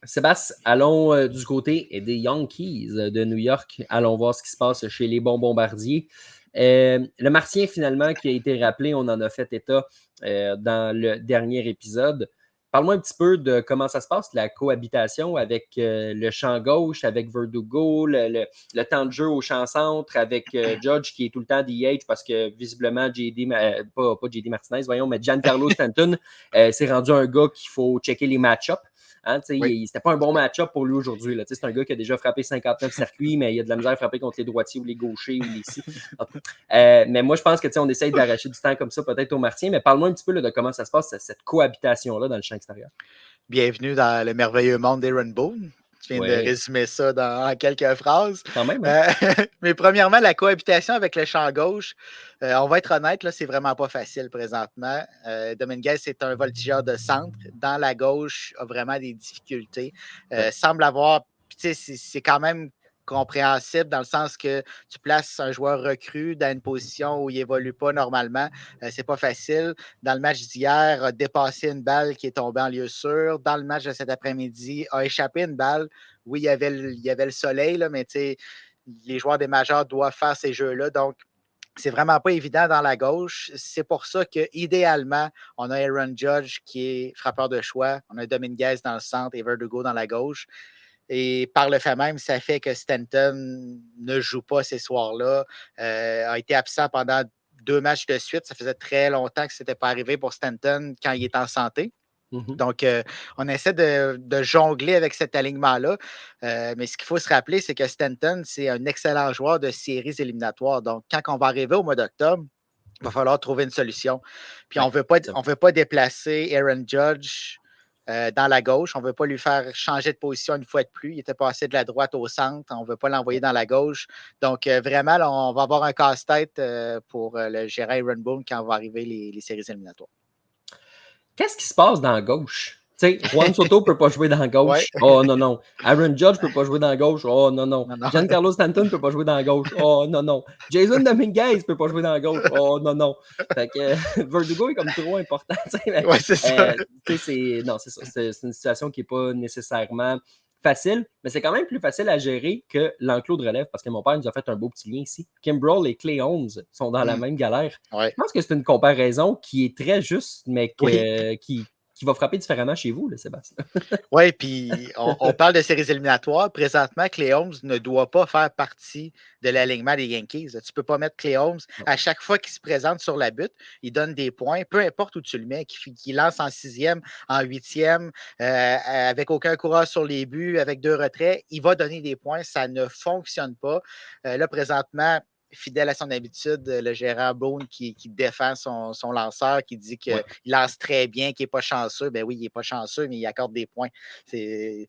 S1: Sébastien, allons du côté des Yankees de New York. Allons voir ce qui se passe chez les bons bombardiers. Le Martien, finalement, qui a été rappelé, on en a fait état dans le dernier épisode. Parle-moi un petit peu de comment ça se passe, la cohabitation avec le champ gauche, avec Verdugo, le temps de jeu au champ centre, avec Judge qui est tout le temps DH parce que visiblement, pas JD Martinez, voyons, mais Giancarlo Stanton s'est rendu un gars qu'il faut checker les match-ups. Hein, c'était pas un bon match-up pour lui aujourd'hui. Là. C'est un gars qui a déjà frappé 59 circuits, mais il a de la misère à frapper contre les droitiers ou les gauchers ou les ci. Mais moi, je pense que on essaye d'arracher du temps comme ça, peut-être au Martien. Mais parle-moi un petit peu là, de comment ça se passe, cette cohabitation-là dans le champ extérieur.
S2: Bienvenue dans le merveilleux monde d'Aaron Boone. Tu viens de résumer ça en quelques phrases.
S1: Quand même. Hein?
S2: Mais premièrement, la cohabitation avec le champ gauche, on va être honnête, là, c'est vraiment pas facile présentement. Dominguez, c'est un voltigeur de centre. Dans la gauche, a vraiment des difficultés. Semble avoir, c'est quand même compréhensible dans le sens que tu places un joueur recru dans une position où il évolue pas normalement. C'est pas facile. Dans le match d'hier, a dépassé une balle qui est tombée en lieu sûr. Dans le match de cet après-midi, a échappé une balle. Oui, il y avait le soleil, là, mais les joueurs des majors doivent faire ces jeux-là. Donc, c'est vraiment pas évident dans la gauche. C'est pour ça qu'idéalement, on a Aaron Judge qui est frappeur de choix. On a Dominguez dans le centre et Verdugo dans la gauche. Et par le fait même, ça fait que Stanton ne joue pas ces soirs-là, a été absent pendant 2 matchs de suite. Ça faisait très longtemps que ce n'était pas arrivé pour Stanton quand il est en santé. Mm-hmm. Donc, on essaie de jongler avec cet alignement-là. Mais ce qu'il faut se rappeler, c'est que Stanton, c'est un excellent joueur de séries éliminatoires. Donc, quand on va arriver au mois d'octobre, il va falloir trouver une solution. Puis, on ne veut pas déplacer Aaron Judge dans la gauche. On ne veut pas lui faire changer de position une fois de plus. Il était passé de la droite au centre. On ne veut pas l'envoyer dans la gauche. Donc, vraiment, là, on va avoir un casse-tête pour le gérant Aaron Boone quand va arriver les séries éliminatoires.
S1: Qu'est-ce qui se passe dans la gauche? Tu sais, Juan Soto ne peut pas jouer dans la
S2: Ouais.
S1: gauche. Oh non, non. Aaron Judge ne peut pas jouer dans la gauche. Oh non, non.
S2: Non, non.
S1: Giancarlo Stanton ne peut pas jouer dans la gauche. Oh non, non. Jason Dominguez ne peut pas jouer dans la gauche. Oh non, non. Fait que Verdugo est comme trop important.
S2: Ouais, c'est ça.
S1: Non, c'est ça. C'est une situation qui n'est pas nécessairement facile, mais c'est quand même plus facile à gérer que l'enclos de relève parce que mon père nous a fait un beau petit lien ici. Kimbrel et Clay Holmes sont dans la même galère.
S2: Ouais.
S1: Je pense que c'est une comparaison qui est très juste, mais
S2: Oui.
S1: qui va frapper différemment chez vous, là, Sébastien.
S2: Oui, puis on parle de séries éliminatoires. Présentement, Clay Holmes ne doit pas faire partie de l'alignement des Yankees. Tu ne peux pas mettre Clay Holmes. À chaque fois qu'il se présente sur la butte, il donne des points, peu importe où tu le mets, qu'il lance en 6e, en 8e, avec aucun coureur sur les buts, avec 2 retraits, il va donner des points. Ça ne fonctionne pas. Là, présentement, fidèle à son habitude, le gérant Boone qui défend son lanceur, qui dit qu'il lance très bien, qu'il n'est pas chanceux. Ben oui, il n'est pas chanceux, mais il accorde des points. C'est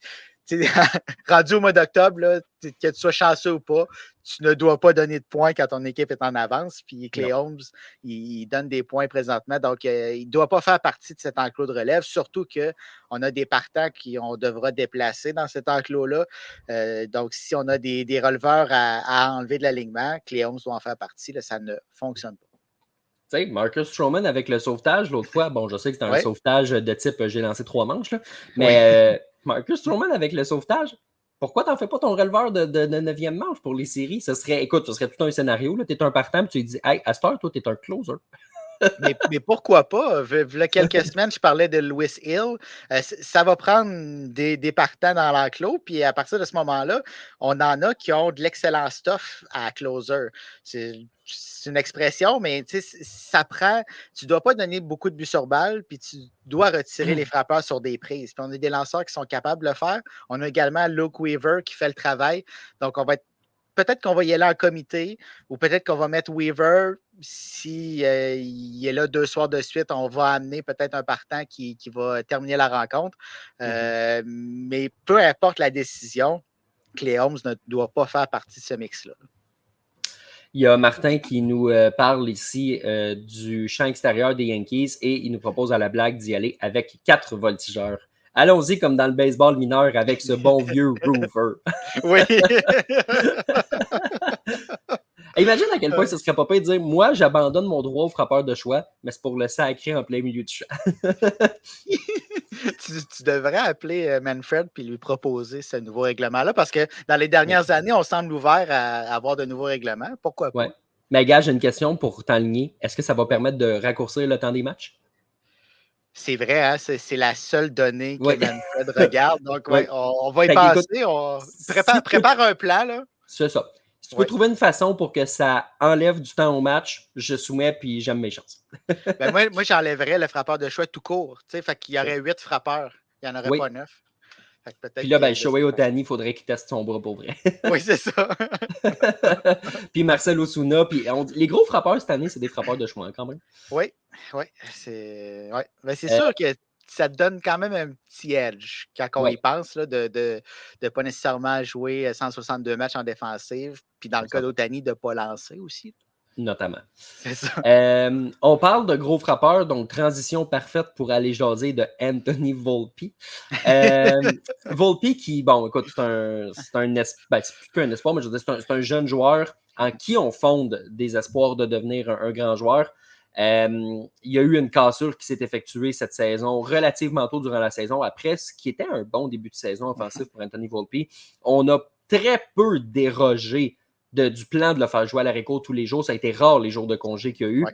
S2: rendu au mois d'octobre, là, que tu sois chanceux ou pas, tu ne dois pas donner de points quand ton équipe est en avance. Puis Clay Holmes, il donne des points présentement. Donc, il ne doit pas faire partie de cet enclos de relève, surtout qu'on a des partants qu'on devra déplacer dans cet enclos-là. Donc, si on a des releveurs à enlever de l'alignement, Clay Holmes doit en faire partie. Là, ça ne fonctionne pas.
S1: Tu sais, Marcus Stroman avec le sauvetage, l'autre fois, bon, je sais que c'était un sauvetage de type j'ai lancé 3 manches, là, mais Marcus Stroman avec le sauvetage, pourquoi t'en fais pas ton releveur de 9e manche pour les séries? Ce serait tout un scénario. Tu es un partant, puis tu lui dis, hey, à cette heure, toi, tu es un closer.
S2: Mais pourquoi pas? Il y a quelques semaines, je parlais de Lewis Hill. Ça va prendre des partants dans l'enclos, puis à partir de ce moment-là, on en a qui ont de l'excellent stuff à closer. C'est une expression, mais ça prend. Tu ne dois pas donner beaucoup de buts sur balle, puis tu dois retirer les frappeurs sur des prises. Puis on a des lanceurs qui sont capables de le faire. On a également Luke Weaver qui fait le travail. Donc, peut-être qu'on va y aller en comité ou peut-être qu'on va mettre Weaver. Si il est là 2 soirs de suite, on va amener peut-être un partant qui va terminer la rencontre. Mais peu importe la décision, Clay Holmes ne doit pas faire partie de ce mix-là.
S1: Il y a Martin qui nous parle ici du champ extérieur des Yankees et il nous propose à la blague d'y aller avec 4 voltigeurs. Allons-y comme dans le baseball mineur avec ce bon vieux Roofer.
S2: Oui.
S1: Imagine à quel point ce serait pas pire de dire moi, j'abandonne mon droit au frappeur de choix, mais c'est pour le sacrer en plein milieu du champ.
S2: Tu devrais appeler Manfred puis lui proposer ce nouveau règlement-là parce que dans les dernières années, on semble ouvert à avoir de nouveaux règlements. Pourquoi pas?
S1: Mais gars, j'ai une question pour t'enligner. Est-ce que ça va permettre de raccourcir le temps des matchs?
S2: C'est vrai, hein? C'est la seule donnée que Manfred regarde. Donc, on va y penser. Prépare un plan. Là.
S1: C'est ça. Si tu peux trouver une façon pour que ça enlève du temps au match, je soumets puis j'aime mes chances.
S2: Ben moi j'enlèverais le frappeur de choix tout court. Fait qu'il y aurait 8 frappeurs. Il n'y en aurait pas 9.
S1: Puis là, Shohei Ohtani, il faudrait qu'il teste son bras pour vrai.
S2: Oui, c'est ça.
S1: Puis Marcel Osuna. Puis les gros frappeurs cette année, c'est des frappeurs de choix quand même.
S2: Oui. C'est sûr que ça te donne quand même un petit edge quand on y pense là, de ne pas nécessairement jouer 162 matchs en défensive. Puis dans le cas d'Ohtani, de ne pas lancer aussi.
S1: Notamment.
S2: C'est ça.
S1: On parle de gros frappeurs, donc transition parfaite pour aller jaser de Anthony Volpe. Volpe qui, bon, écoute, c'est plus qu'un espoir, mais je veux dire, c'est un jeune joueur en qui on fonde des espoirs de devenir un grand joueur. Il y a eu une cassure qui s'est effectuée cette saison, relativement tôt durant la saison, après ce qui était un bon début de saison offensif pour Anthony Volpe. On a très peu dérogé du plan de le faire jouer à l'Areco tous les jours. Ça a été rare les jours de congé qu'il y a eu.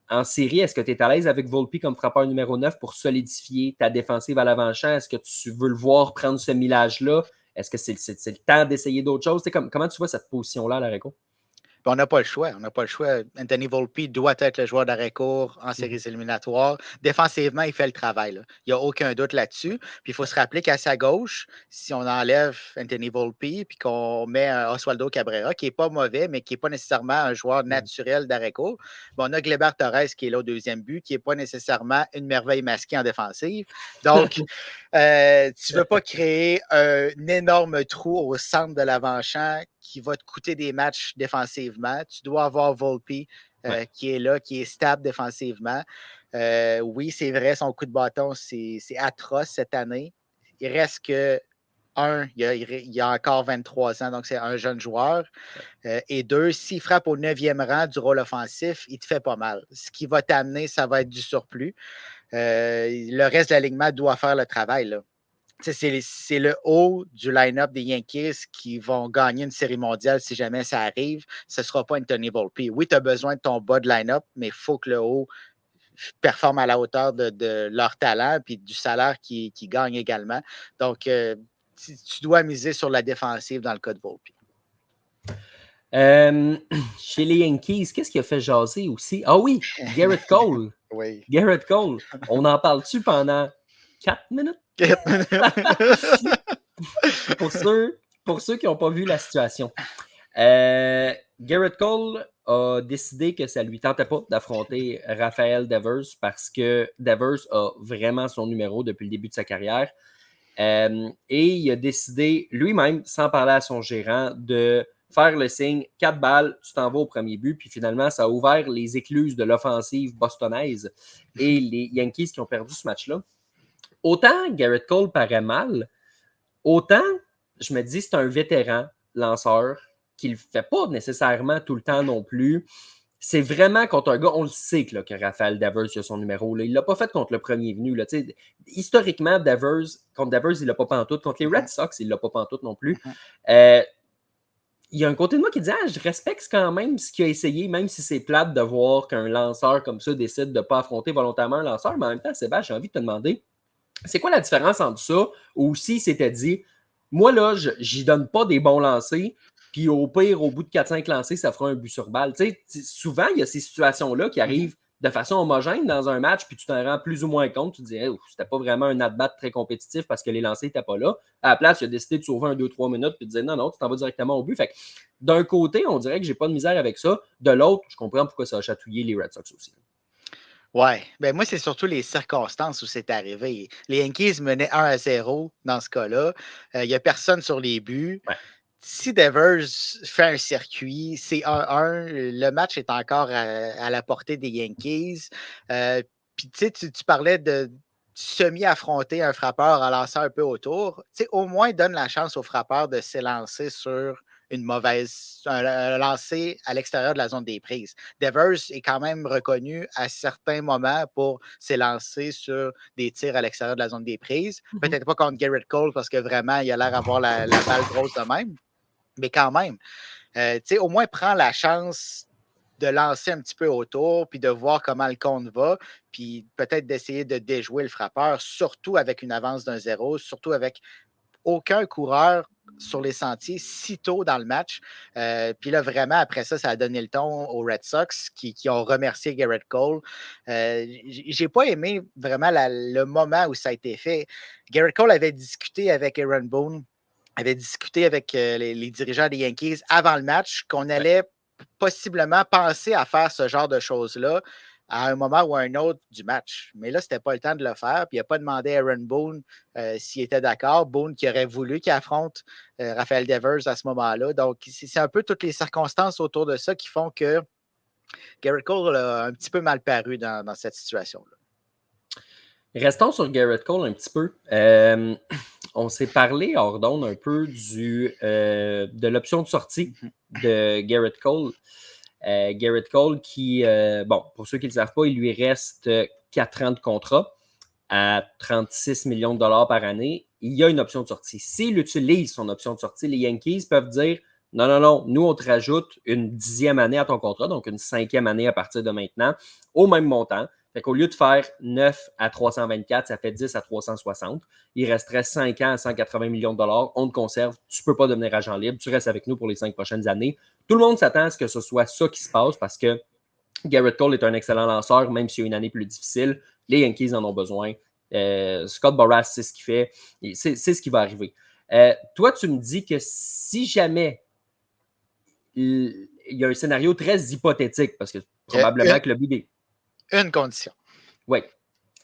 S1: En série, est-ce que tu es à l'aise avec Volpe comme frappeur numéro 9 pour solidifier ta défensive à l'avant-champ? Est-ce que tu veux le voir prendre ce millage-là? Est-ce que c'est le temps d'essayer d'autres choses? Comment tu vois cette position-là à l'Areco?
S2: on n'a pas le choix. On n'a pas le choix. Anthony Volpe doit être le joueur d'arrêt court en séries éliminatoires. Défensivement, il fait le travail, là. Il n'y a aucun doute là-dessus. Puis il faut se rappeler qu'à sa gauche, si on enlève Anthony Volpe puis qu'on met Oswaldo Cabrera, qui n'est pas mauvais, mais qui n'est pas nécessairement un joueur naturel d'arrêt court, on a Gleyber Torres qui est là au deuxième but, qui n'est pas nécessairement une merveille masquée en défensive. Donc, tu ne veux pas créer un énorme trou au centre de l'avant-champ qui va te coûter des matchs défensivement. Tu dois avoir Volpe qui est là, qui est stable défensivement. Oui, c'est vrai, son coup de bâton, c'est atroce cette année. Il reste que il a encore 23 ans, donc c'est un jeune joueur. Et deux, s'il frappe au 9e rang du rôle offensif, il te fait pas mal. Ce qui va t'amener, ça va être du surplus. Le reste de l'alignement doit faire le travail, là. C'est le haut du line-up des Yankees qui vont gagner une série mondiale si jamais ça arrive. Ce ne sera pas Anthony Volpe. Oui, tu as besoin de ton bas de line-up, mais il faut que le haut performe à la hauteur de leur talent et du salaire qui gagne également. Donc, tu dois miser sur la défensive dans le cas de Volpe.
S1: Chez les Yankees, qu'est-ce qui a fait jaser aussi? Ah oui, Garrett Cole.
S2: Oui.
S1: Garrett Cole. On en parle-tu pendant 4 minutes? pour ceux qui n'ont pas vu la situation. Garrett Cole a décidé que ça ne lui tentait pas d'affronter Rafael Devers parce que Devers a vraiment son numéro depuis le début de sa carrière. Et il a décidé lui-même, sans parler à son gérant, de faire le signe 4 balles, tu t'en vas au premier but. Puis finalement, ça a ouvert les écluses de l'offensive bostonaise et les Yankees qui ont perdu ce match-là. Autant Garrett Cole paraît mal, autant je me dis c'est un vétéran lanceur qui ne le fait pas nécessairement tout le temps non plus. C'est vraiment contre un gars, on le sait que Rafael Devers a son numéro. Là. Il ne l'a pas fait contre le premier venu. Là. Historiquement, contre Devers, il ne l'a pas pantoute. Contre les Red Sox, il ne l'a pas pantoute non plus. Il y a un côté de moi qui dit je respecte quand même ce qu'il a essayé, même si c'est plate de voir qu'un lanceur comme ça décide de ne pas affronter volontairement un lanceur. Mais en même temps, Sébastien, j'ai envie de te demander, c'est quoi la différence entre ça ou s'il s'était dit, moi là, j'y donne pas des bons lancers, puis au pire, au bout de 4-5 lancers, ça fera un but sur balle. Tu sais, souvent, il y a ces situations-là qui arrivent de façon homogène dans un match, puis tu t'en rends plus ou moins compte. Tu te dis, c'était pas vraiment un at-bat très compétitif parce que les lancers n'étaient pas là. À la place, il a décidé de sauver un 2-3 minutes, puis de dire, non, tu t'en vas directement au but. Fait que, d'un côté, on dirait que j'ai pas de misère avec ça. De l'autre, je comprends pourquoi ça a chatouillé les Red Sox aussi.
S2: Oui, ben moi, c'est surtout les circonstances où c'est arrivé. Les Yankees menaient 1-0 dans ce cas-là. Il n'y a personne sur les buts.
S1: Ouais.
S2: Si Devers fait un circuit, c'est 1-1, le match est encore à la portée des Yankees. Puis tu sais, tu parlais de semi-affronter un frappeur en lançant un peu autour. Tu sais, au moins, donne la chance au frappeur de s'élancer sur un lancer à l'extérieur de la zone des prises. Devers est quand même reconnu à certains moments pour s'élancer sur des tirs à l'extérieur de la zone des prises. Peut-être pas contre Garrett Cole parce que vraiment, il a l'air d'avoir la balle grosse de même. Mais quand même, au moins, prends la chance de lancer un petit peu autour, puis de voir comment le compte va, puis peut-être d'essayer de déjouer le frappeur, surtout avec une avance d'un 0, surtout avec aucun coureur sur les sentiers si tôt dans le match. Puis là, vraiment, après ça, ça a donné le ton aux Red Sox qui ont remercié Garrett Cole. J'ai pas aimé vraiment le moment où ça a été fait. Garrett Cole avait discuté avec Aaron Boone, avait discuté avec les dirigeants des Yankees avant le match qu'on allait possiblement penser à faire ce genre de choses-là à un moment ou à un autre du match. Mais là, c'était pas le temps de le faire. Puis il n'a pas demandé à Aaron Boone s'il était d'accord. Boone qui aurait voulu qu'il affronte Rafael Devers à ce moment-là. Donc, c'est un peu toutes les circonstances autour de ça qui font que Garrett Cole a un petit peu mal paru dans cette situation-là.
S1: Restons sur Garrett Cole un petit peu. On s'est parlé hors d'onde un peu de l'option de sortie de Garrett Cole. Garrett Cole qui, pour ceux qui ne le savent pas, il lui reste 4 ans de contrat à 36 millions de dollars par année. Il y a une option de sortie. S'il utilise son option de sortie, les Yankees peuvent dire non, nous, on te rajoute une 10e année à ton contrat, donc une 5e année à partir de maintenant, au même montant. Fait qu'au lieu de faire 9 à 324, ça fait 10 à 360. Il resterait 5 ans à 180 millions de dollars. On te conserve. Tu ne peux pas devenir agent libre. Tu restes avec nous pour les 5 prochaines années. Tout le monde s'attend à ce que ce soit ça qui se passe parce que Garrett Cole est un excellent lanceur, même s'il y a une année plus difficile. Les Yankees en ont besoin. Scott Boras, c'est ce qu'il fait. C'est ce qui va arriver. Toi, tu me dis que si jamais il y a un scénario très hypothétique, parce que probablement que le but des...
S2: Une condition.
S1: Oui.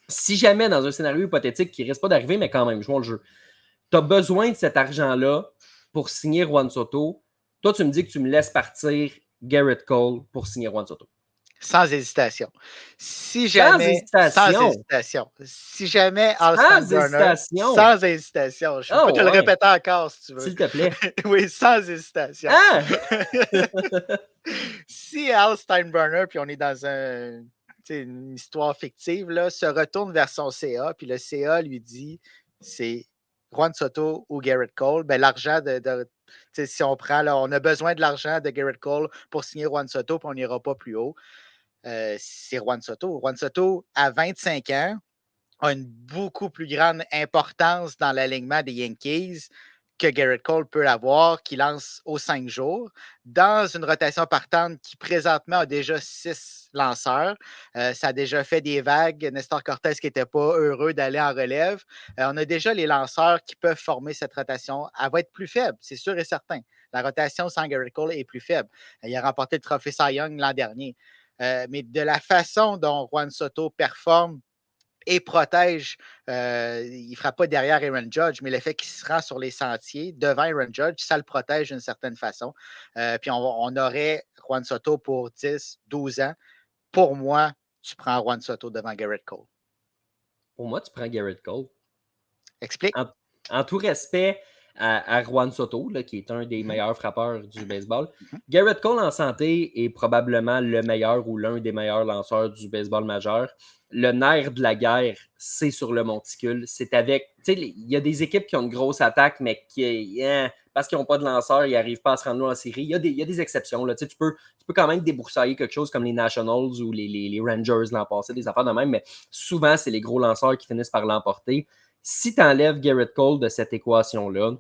S1: Si jamais dans un scénario hypothétique qui ne risque pas d'arriver, mais quand même, jouons le jeu, tu as besoin de cet argent-là pour signer Juan Soto. Toi, tu me dis que tu me laisses partir Garrett Cole pour signer Juan Soto.
S2: Sans hésitation. Si jamais. Sans hésitation. Si jamais
S1: Sans hésitation.
S2: Sans hésitation. Je peux te le répéter encore si tu veux.
S1: S'il te plaît.
S2: Oui, sans hésitation.
S1: Ah!
S2: Si Al Steinbrenner, puis on est dans une histoire fictive, là, se retourne vers son CA, puis le CA lui dit c'est Juan Soto ou Garrett Cole, ben l'argent si on prend, là, on a besoin de l'argent de Garrett Cole pour signer Juan Soto, puis on n'ira pas plus haut. C'est Juan Soto. Juan Soto, à 25 ans, a une beaucoup plus grande importance dans l'alignement des Yankees que Garrett Cole peut l'avoir, qui lance aux 5 jours, dans une rotation partante qui présentement a déjà 6 lanceurs. Ça a déjà fait des vagues. Nestor Cortés qui n'était pas heureux d'aller en relève. On a déjà les lanceurs qui peuvent former cette rotation. Elle va être plus faible, c'est sûr et certain. La rotation sans Garrett Cole est plus faible. Il a remporté le trophée Cy Young l'an dernier. Mais de la façon dont Juan Soto performe et protège, il ne fera pas derrière Aaron Judge, mais le fait qu'il se rend sur les sentiers devant Aaron Judge, ça le protège d'une certaine façon. Puis on aurait Juan Soto pour 10, 12 ans. Pour moi, tu prends Juan Soto devant Garrett Cole.
S1: Pour moi, tu prends Garrett Cole.
S2: Explique.
S1: En tout respect à Juan Soto, là, qui est un des meilleurs frappeurs du baseball. Garrett Cole en santé est probablement le meilleur ou l'un des meilleurs lanceurs du baseball majeur. Le nerf de la guerre, c'est sur le monticule. C'est avec... Il y a des équipes qui ont une grosse attaque, mais qui, parce qu'ils n'ont pas de lanceurs, ils n'arrivent pas à se rendre en série. Il y a des exceptions. Là. Tu peux quand même déboursailler quelque chose comme les Nationals ou les Rangers l'an passé, des affaires de même, mais souvent, c'est les gros lanceurs qui finissent par l'emporter. Si tu enlèves Garrett Cole de cette équation-là,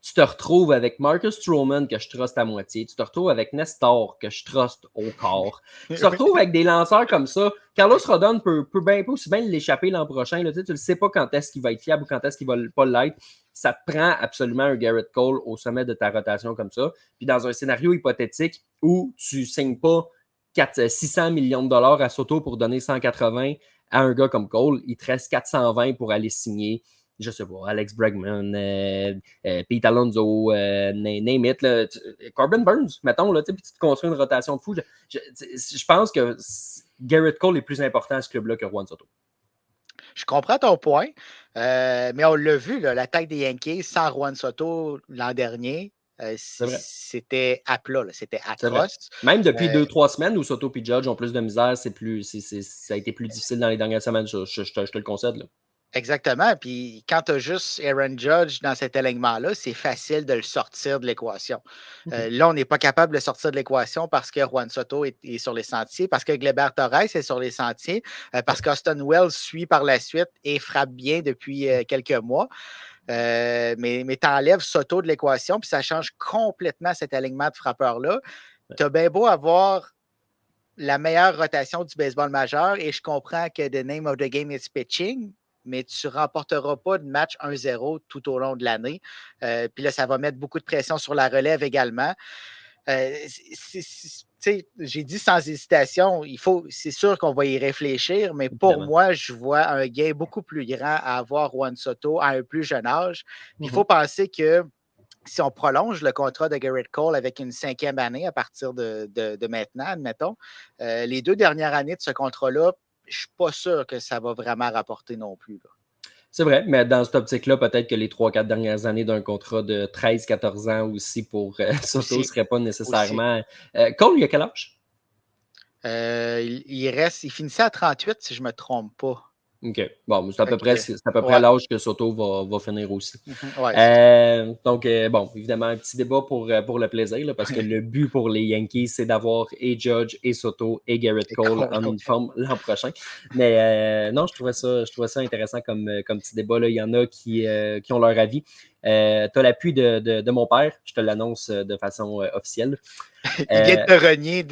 S1: tu te retrouves avec Marcus Stroman que je truste à moitié. Tu te retrouves avec Nestor que je truste au corps. Tu te retrouves avec des lanceurs comme ça. Carlos Rodon peut aussi bien l'échapper l'an prochain. Là. Tu ne sais pas quand est-ce qu'il va être fiable ou quand est-ce qu'il va pas l'être. Ça te prend absolument un Garrett Cole au sommet de ta rotation comme ça. Puis dans un scénario hypothétique où tu ne signes pas 600 millions de dollars à Soto pour donner 180 à un gars comme Cole, il te reste 420 pour aller signer, je sais pas, Alex Bregman, Pete Alonso, name it, là, Corbin Burns, mettons, là, puis tu te construis une rotation de fou. Je pense que Garrett Cole est plus important à ce club-là que Juan Soto.
S2: Je comprends ton point, mais on l'a vu, là, l'attaque des Yankees sans Juan Soto l'an dernier, c'était à plat, là, c'était atroce.
S1: Même depuis 2-3 semaines où Soto et Judge ont plus de misère, ça a été plus difficile dans les dernières semaines, je te le concède. Là.
S2: Exactement. Puis quand tu as juste Aaron Judge dans cet alignement-là, c'est facile de le sortir de l'équation. Là, on n'est pas capable de le sortir de l'équation parce que Juan Soto est sur les sentiers, parce que Gleyber Torres est sur les sentiers, parce qu'Austin Wells suit par la suite et frappe bien depuis quelques mois. Mais tu enlèves Soto de l'équation, puis ça change complètement cet alignement de frappeurs-là. Tu as bien beau avoir la meilleure rotation du baseball majeur, et je comprends que the name of the game is pitching, mais tu ne remporteras pas de match 1-0 tout au long de l'année. Puis là, ça va mettre beaucoup de pression sur la relève également. J'ai dit sans hésitation, c'est sûr qu'on va y réfléchir, mais pour moi, je vois un gain beaucoup plus grand à avoir Juan Soto à un plus jeune âge. Il faut penser que si on prolonge le contrat de Garrett Cole avec une 5e année à partir de maintenant, admettons, les 2 dernières années de ce contrat-là, je ne suis pas sûr que ça va vraiment rapporter non plus. Là.
S1: C'est vrai, mais dans cette optique-là, peut-être que les 3-4 dernières années d'un contrat de 13-14 ans aussi pour Soto ne serait pas nécessairement... Cole, il a quel âge?
S2: Il finissait à 38, si je ne me trompe pas.
S1: OK. Bon, c'est à peu près,
S2: Ouais.
S1: l'âge que Soto va finir aussi.
S2: Ouais, c'est
S1: Donc, bon, évidemment, un petit débat pour le plaisir, là, parce que le but pour les Yankees, c'est d'avoir et Judge, et Soto, et Garrett Cole en uniforme l'an prochain. Mais non, je trouvais ça intéressant comme petit débat. Là. Il y en a qui ont leur avis. Tu as l'appui de mon père, je te l'annonce de façon officielle.
S2: Il vient de te renier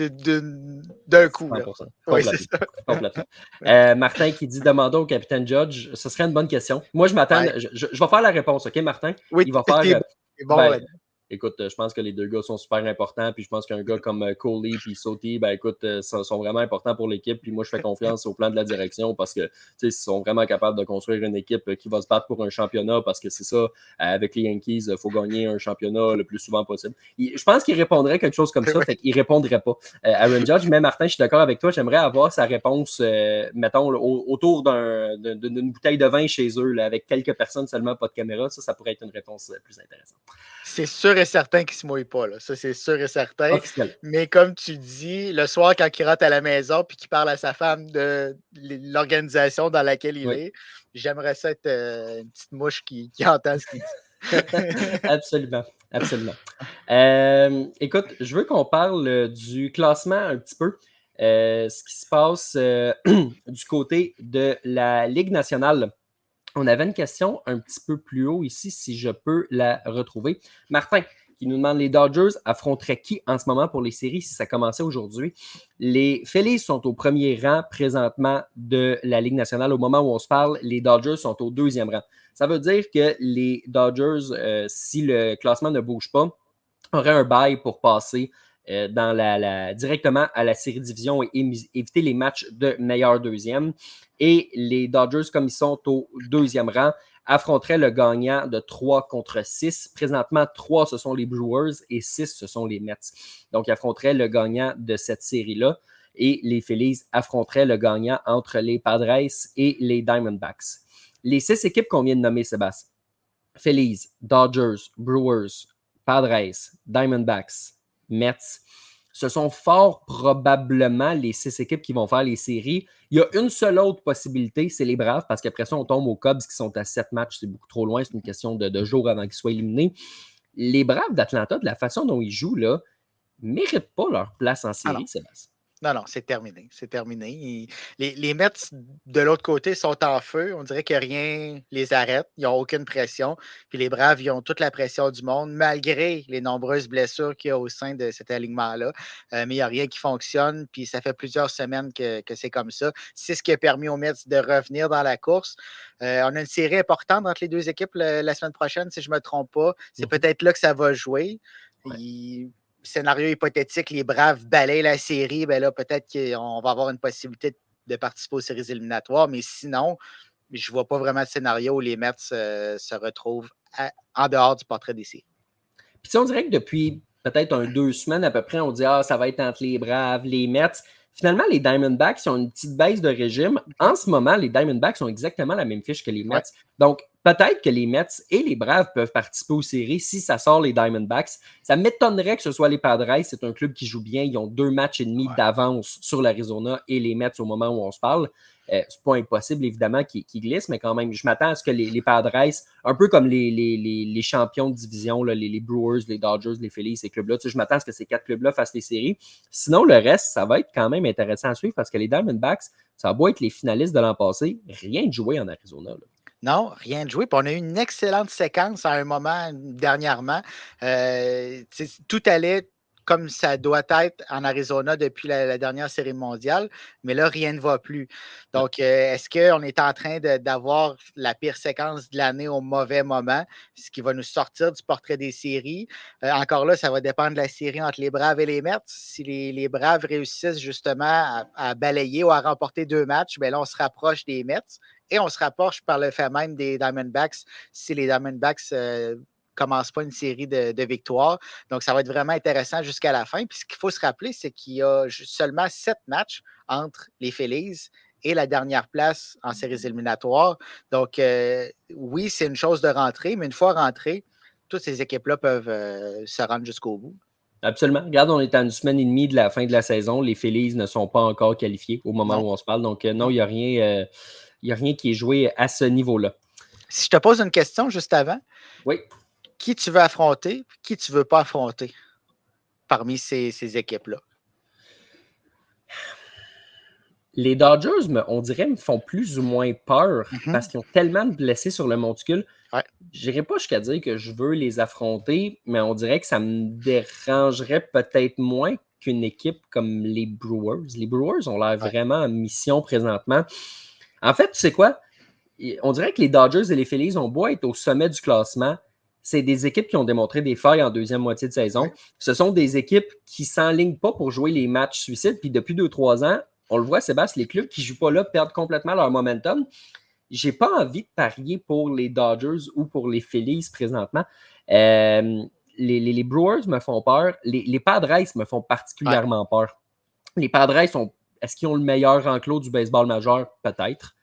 S2: d'un coup.
S1: 100%.
S2: Oui, c'est
S1: Complètement.
S2: ça.
S1: Complètement. Martin qui dit demandons au capitaine Judge, ce serait une bonne question. Moi, je m'attends.
S2: Ouais.
S1: Je vais faire la réponse, OK, Martin?
S2: Oui,
S1: Il va faire.
S2: t'es bon
S1: Ben,
S2: là.
S1: écoute, je pense que les deux gars sont super importants. Puis je pense qu'un gars comme Coley et Soti, ben écoute, sont vraiment importants pour l'équipe. Puis moi, je fais confiance au plan de la direction parce que ils sont vraiment capables de construire une équipe qui va se battre pour un championnat parce que c'est ça, avec les Yankees, il faut gagner un championnat le plus souvent possible. Je pense qu'il répondrait quelque chose comme ça, fait qu'il répondrait pas. Aaron Judge, mais Martin, je suis d'accord avec toi, j'aimerais avoir sa réponse, mettons, là, autour d'une bouteille de vin chez eux, là, avec quelques personnes seulement, pas de caméra. Ça pourrait être une réponse plus intéressante.
S2: C'est sûr et certain qu'il ne se mouille pas. Là. Ça, c'est sûr et certain.
S1: Officiel.
S2: Mais comme tu dis, le soir, quand il rentre à la maison et qu'il parle à sa femme de l'organisation dans laquelle il est, j'aimerais ça être une petite mouche qui entend ce qu'il dit.
S1: Absolument. Absolument. Écoute, je veux qu'on parle du classement un petit peu. Ce qui se passe du côté de la Ligue nationale. On avait une question un petit peu plus haut ici, si je peux la retrouver. Martin, qui nous demande les Dodgers affronteraient qui en ce moment pour les séries si ça commençait aujourd'hui? Les Phillies sont au premier rang présentement de la Ligue nationale. Au moment où on se parle, les Dodgers sont au deuxième rang. Ça veut dire que les Dodgers, si le classement ne bouge pas, auraient un bail pour passer directement à la série division et éviter les matchs de meilleur deuxième. Et les Dodgers, comme ils sont au deuxième rang, affronteraient le gagnant de 3 contre 6. Présentement, 3, ce sont les Brewers et 6, ce sont les Mets. Donc, ils affronteraient le gagnant de cette série-là. Et les Phillies affronteraient le gagnant entre les Padres et les Diamondbacks. Les 6 équipes qu'on vient de nommer, Sébastien. Phillies, Dodgers, Brewers, Padres, Diamondbacks, Mets. Ce sont fort probablement les 6 équipes qui vont faire les séries. Il y a une seule autre possibilité, c'est les Braves, parce qu'après ça, on tombe aux Cubs qui sont à 7 matchs. C'est beaucoup trop loin. C'est une question de jours avant qu'ils soient éliminés. Les Braves d'Atlanta, de la façon dont ils jouent, là, ne méritent pas leur place en série, Sébastien.
S2: Non, c'est terminé. C'est terminé. Les Mets, de l'autre côté, sont en feu. On dirait que rien les arrête. Ils n'ont aucune pression. Puis les Braves, ils ont toute la pression du monde, malgré les nombreuses blessures qu'il y a au sein de cet alignement-là. Mais il n'y a rien qui fonctionne. Puis ça fait plusieurs semaines que c'est comme ça. C'est ce qui a permis aux Mets de revenir dans la course. On a une série importante entre les deux équipes la semaine prochaine, si je ne me trompe pas. C'est peut-être là que ça va jouer. Ouais. Scénario hypothétique, les Braves balayent la série, ben là, peut-être qu'on va avoir une possibilité de participer aux séries éliminatoires, mais sinon, je ne vois pas vraiment de scénario où les Mets se retrouvent en dehors du portrait des séries.
S1: Puis on dirait que depuis peut-être 2 semaines à peu près, on dit ça va être entre les Braves, les Mets. Finalement, les Diamondbacks ont une petite baisse de régime. En ce moment, les Diamondbacks ont exactement la même fiche que les Mets. Ouais. Donc, peut-être que les Mets et les Braves peuvent participer aux séries si ça sort les Diamondbacks. Ça m'étonnerait que ce soit les Padres. C'est un club qui joue bien. Ils ont 2 matchs et demi d'avance sur l'Arizona et les Mets au moment où on se parle. C'est pas impossible, évidemment, qu'ils glissent, mais quand même, je m'attends à ce que les Padres, un peu comme les champions de division, là, les Brewers, les Dodgers, les Phillies, ces clubs-là, je m'attends à ce que ces 4 clubs-là fassent les séries. Sinon, le reste, ça va être quand même intéressant à suivre parce que les Diamondbacks, ça va être les finalistes de l'an passé, rien de joué en Arizona. Là.
S2: Non, rien de joué. Puis on a eu une excellente séquence à un moment dernièrement. Tout allait comme ça doit être en Arizona depuis la dernière série mondiale, mais là, rien ne va plus. Donc, est-ce qu'on est en train d'avoir la pire séquence de l'année au mauvais moment, ce qui va nous sortir du portrait des séries? Encore là, ça va dépendre de la série entre les Braves et les Mets. Si les Braves réussissent justement à balayer ou à remporter 2 matchs, bien là, on se rapproche des Mets. Et on se rapproche par le fait même des Diamondbacks si les Diamondbacks commencent pas une série de victoires. Donc, ça va être vraiment intéressant jusqu'à la fin. Puis, ce qu'il faut se rappeler, c'est qu'il y a seulement 7 matchs entre les Phillies et la dernière place en séries éliminatoires. Donc, oui, c'est une chose de rentrer, mais une fois rentré, toutes ces équipes-là peuvent se rendre jusqu'au bout.
S1: Absolument. Regarde, on est à 1 semaine et demie de la fin de la saison. Les Phillies ne sont pas encore qualifiés au moment où on se parle. Donc, non, il n'y a rien. n'y a rien qui est joué à ce niveau-là.
S2: Si je te pose une question juste avant,
S1: oui.
S2: Qui tu veux affronter, qui tu ne veux pas affronter parmi ces équipes-là?
S1: Les Dodgers, on dirait, me font plus ou moins peur parce qu'ils ont tellement de blessés sur le monticule.
S2: Ouais.
S1: Je n'irai pas jusqu'à dire que je veux les affronter, mais on dirait que ça me dérangerait peut-être moins qu'une équipe comme les Brewers. Les Brewers ont l'air vraiment en mission présentement. En fait, tu sais quoi? On dirait que les Dodgers et les Phillies ont beau être au sommet du classement. C'est des équipes qui ont démontré des failles en deuxième moitié de saison. Oui. Ce sont des équipes qui ne s'enlignent pas pour jouer les matchs suicides. Puis depuis 2-3 ans, on le voit, Sébastien, les clubs qui ne jouent pas là perdent complètement leur momentum. Je n'ai pas envie de parier pour les Dodgers ou pour les Phillies présentement. Les Brewers me font peur. Les Padres me font particulièrement peur. Les Padres, est-ce qu'ils ont le meilleur enclos du baseball majeur? Peut-être.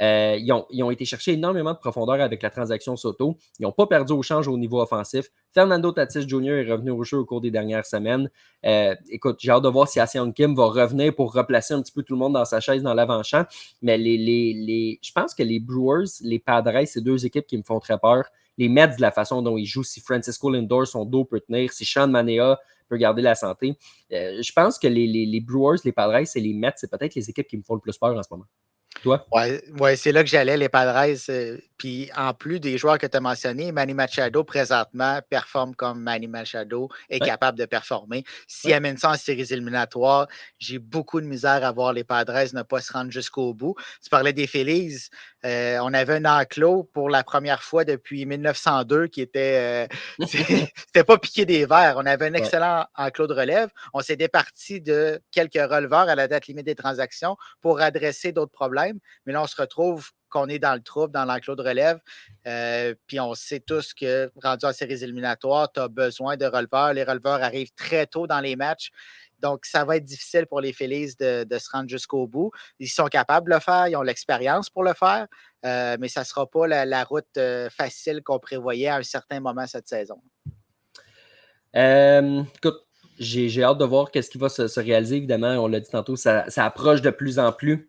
S1: Ils ont été chercher énormément de profondeur avec la transaction Soto. Ils n'ont pas perdu au change au niveau offensif. Fernando Tatis Jr. est revenu au jeu au cours des dernières semaines. Écoute, j'ai hâte de voir si Ha-Seong Kim va revenir pour replacer un petit peu tout le monde dans sa chaise dans l'avant-champ. Mais je pense que les Brewers, les Padres, c'est deux équipes qui me font très peur. Les Mets, de la façon dont ils jouent, si Francisco Lindor, son dos peut tenir, si Sean Manaea peut garder la santé. Je pense que les Brewers, les Padres et les Mets, c'est peut-être les équipes qui me font le plus peur en ce moment. Toi?
S2: Oui, c'est là que j'allais, les Padres. Puis en plus des joueurs que tu as mentionnés, Manny Machado, présentement, performe comme Manny Machado est capable de performer. S'il amène ça en séries éliminatoires, j'ai beaucoup de misère à voir les Padres ne pas se rendre jusqu'au bout. Tu parlais des Phillies. On avait un enclos pour la première fois depuis 1902 qui était. C'était pas piqué des verres. On avait un excellent enclos de relève. On s'est départi de quelques releveurs à la date limite des transactions pour adresser d'autres problèmes. Mais là, on se retrouve qu'on est dans le trouble, dans l'enclos de relève. Puis on sait tous que, rendu en séries éliminatoires, tu as besoin de releveurs. Les releveurs arrivent très tôt dans les matchs. Donc, ça va être difficile pour les Phillies de se rendre jusqu'au bout. Ils sont capables de le faire, ils ont l'expérience pour le faire, mais ça ne sera pas la route facile qu'on prévoyait à un certain moment cette saison.
S1: Écoute, j'ai hâte de voir ce qui va se réaliser. Évidemment, on l'a dit tantôt, ça approche de plus en plus.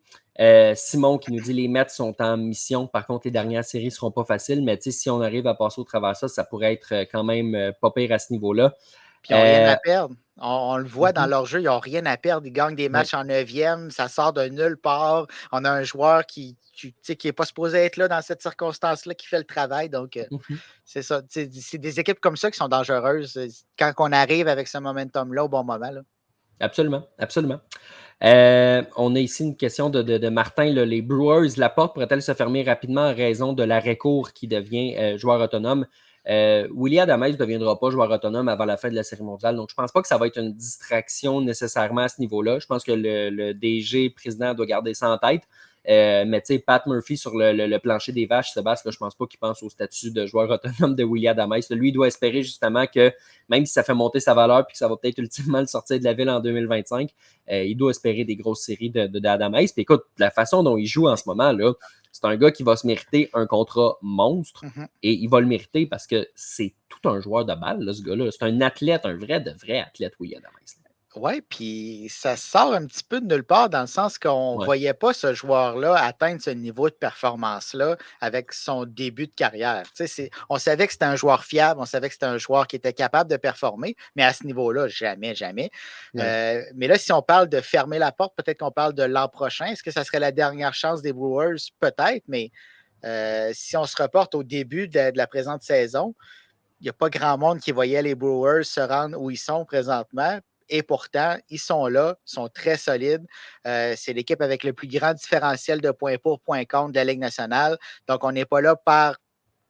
S1: Simon qui nous dit les Mets sont en mission. Par contre, les dernières séries ne seront pas faciles. Mais si on arrive à passer au travers ça pourrait être quand même pas pire à ce niveau-là.
S2: Puis ils n'ont rien à perdre. On le voit dans leur jeu, ils n'ont rien à perdre. Ils gagnent des matchs en 9e, ça sort de nulle part. On a un joueur qui n'est pas supposé être là dans cette circonstance-là, qui fait le travail. Donc, c'est ça. C'est des équipes comme ça qui sont dangereuses quand on arrive avec ce momentum-là au bon moment. Là.
S1: Absolument, absolument. On a ici une question de Martin. Là, les Brewers, la porte pourrait-elle se fermer rapidement en raison de l'arrêt court qui devient joueur autonome? Willy Adames ne deviendra pas joueur autonome avant la fin de la Série mondiale. Donc, je ne pense pas que ça va être une distraction nécessairement à ce niveau-là. Je pense que le DG, président, doit garder ça en tête. Mais tu sais, Pat Murphy sur le plancher des vaches, Sébastien, je ne pense pas qu'il pense au statut de joueur autonome de Willy Adames. Lui, il doit espérer justement que même si ça fait monter sa valeur et que ça va peut-être ultimement le sortir de la ville en 2025, il doit espérer des grosses séries d'Adames. Puis écoute, la façon dont il joue en ce moment, là, c'est un gars qui va se mériter un contrat monstre et il va le mériter parce que c'est tout un joueur de balle, là, ce gars-là. C'est un athlète, un vrai athlète, Willy Adames.
S2: Oui, puis ça sort un petit peu de nulle part dans le sens qu'on ne voyait pas ce joueur-là atteindre ce niveau de performance-là avec son début de carrière. On savait que c'était un joueur fiable, on savait que c'était un joueur qui était capable de performer, mais à ce niveau-là, jamais. Mais là, si on parle de fermer la porte, peut-être qu'on parle de l'an prochain. Est-ce que ça serait la dernière chance des Brewers? Peut-être, mais si on se reporte au début de la présente saison, il n'y a pas grand monde qui voyait les Brewers se rendre où ils sont présentement. Et pourtant, ils sont là, ils sont très solides. C'est l'équipe avec le plus grand différentiel de points pour, points contre de la Ligue nationale. Donc, on n'est pas là par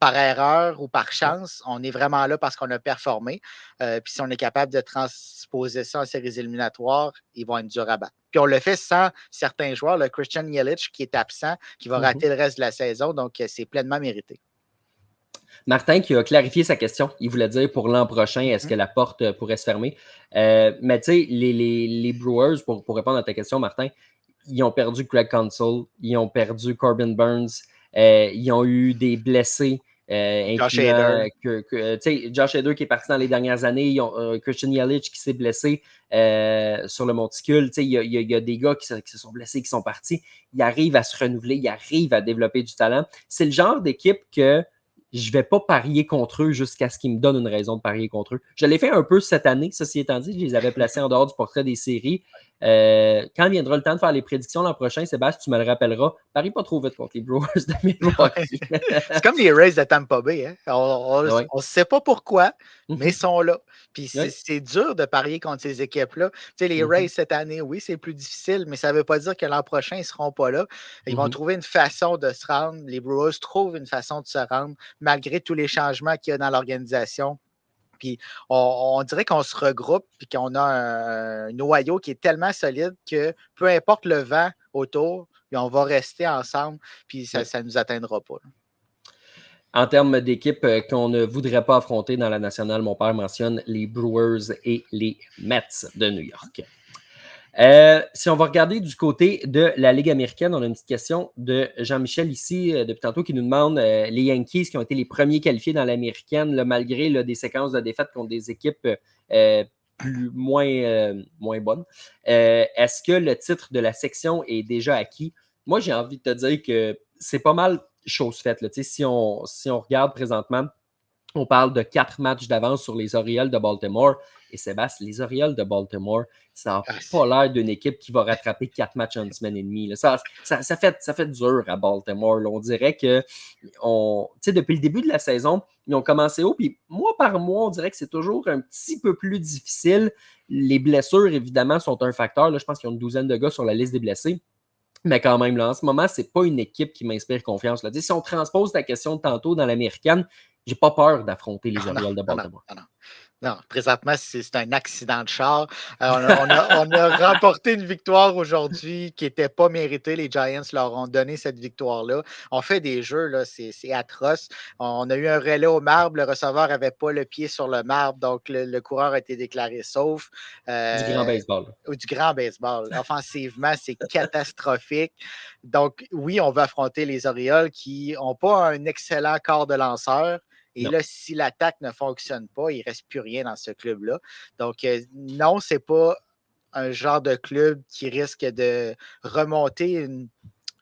S2: erreur ou par chance. On est vraiment là parce qu'on a performé. Puis si on est capable de transposer ça en séries éliminatoires, ils vont être durs à battre. Puis on le fait sans certains joueurs, le Christian Yelich qui est absent, qui va rater le reste de la saison. Donc, c'est pleinement mérité.
S1: Martin qui a clarifié sa question. Il voulait dire pour l'an prochain, est-ce que la porte pourrait se fermer? Mais tu sais, les Brewers, pour répondre à ta question, Martin, ils ont perdu Craig Counsell, ils ont perdu Corbin Burns, ils ont eu des blessés
S2: Josh
S1: incluant
S2: Hader.
S1: Josh Hader qui est parti dans les dernières années. Ils ont Christian Yelich qui s'est blessé sur le monticule. Il y a des gars qui se sont blessés, qui sont partis. Ils arrivent à se renouveler, ils arrivent à développer du talent. C'est le genre d'équipe que je ne vais pas parier contre eux jusqu'à ce qu'ils me donnent une raison de parier contre eux. Je l'ai fait un peu cette année, ceci étant dit. Je les avais placés en dehors du portrait des séries. Quand viendra le temps de faire les prédictions l'an prochain, Sébastien, tu me le rappelleras. Parie pas trop vite contre les Brewers de Milwaukee.
S2: C'est comme les Rays de Tampa Bay. Hein? On ne sait pas pourquoi, mais ils sont là. Puis c'est dur de parier contre ces équipes-là. Les Rays cette année, oui, c'est plus difficile, mais ça ne veut pas dire que l'an prochain, ils ne seront pas là. Ils vont trouver une façon de se rendre. Les Brewers trouvent une façon de se rendre, malgré tous les changements qu'il y a dans l'organisation. Puis on dirait qu'on se regroupe et qu'on a un noyau qui est tellement solide que peu importe le vent autour, on va rester ensemble, puis ça ne nous atteindra pas. Là.
S1: En termes d'équipes qu'on ne voudrait pas affronter dans la nationale, mon père mentionne les Brewers et les Mets de New York. Si on va regarder du côté de la Ligue américaine, on a une petite question de Jean-Michel ici, depuis tantôt, qui nous demande les Yankees qui ont été les premiers qualifiés dans l'américaine, malgré des séquences de défaites contre des équipes moins bonnes. Est-ce que le titre de la section est déjà acquis? Moi, j'ai envie de te dire que c'est pas mal chose faite. Là. Si on regarde présentement, on parle de 4 matchs d'avance sur les Orioles de Baltimore. Et Sébastien, les Orioles de Baltimore, ça n'a pas l'air d'une équipe qui va rattraper 4 matchs en une semaine et demie. Là. Ça fait dur à Baltimore. Là. On dirait que depuis le début de la saison, ils ont commencé haut. Puis mois par mois, on dirait que c'est toujours un petit peu plus difficile. Les blessures, évidemment, sont un facteur. Là, je pense qu'il y a une douzaine de gars sur la liste des blessés. Mais quand même, là, en ce moment, ce n'est pas une équipe qui m'inspire confiance. Là. Si on transpose ta question de tantôt dans l'américaine, j'ai pas peur d'affronter les Orioles de Baltimore.
S2: Non, présentement, c'est un accident de char. On a remporté une victoire aujourd'hui qui n'était pas méritée. Les Giants leur ont donné cette victoire-là. On fait des jeux, là, c'est atroce. On a eu un relais au marbre. Le receveur n'avait pas le pied sur le marbre, donc le coureur a été déclaré sauf.
S1: Du grand baseball.
S2: Ou du grand baseball. Offensivement, c'est catastrophique. Donc, oui, on va affronter les Orioles qui n'ont pas un excellent corps de lanceur. Et là, si l'attaque ne fonctionne pas, il ne reste plus rien dans ce club-là. Donc, non, ce n'est pas un genre de club qui risque de remonter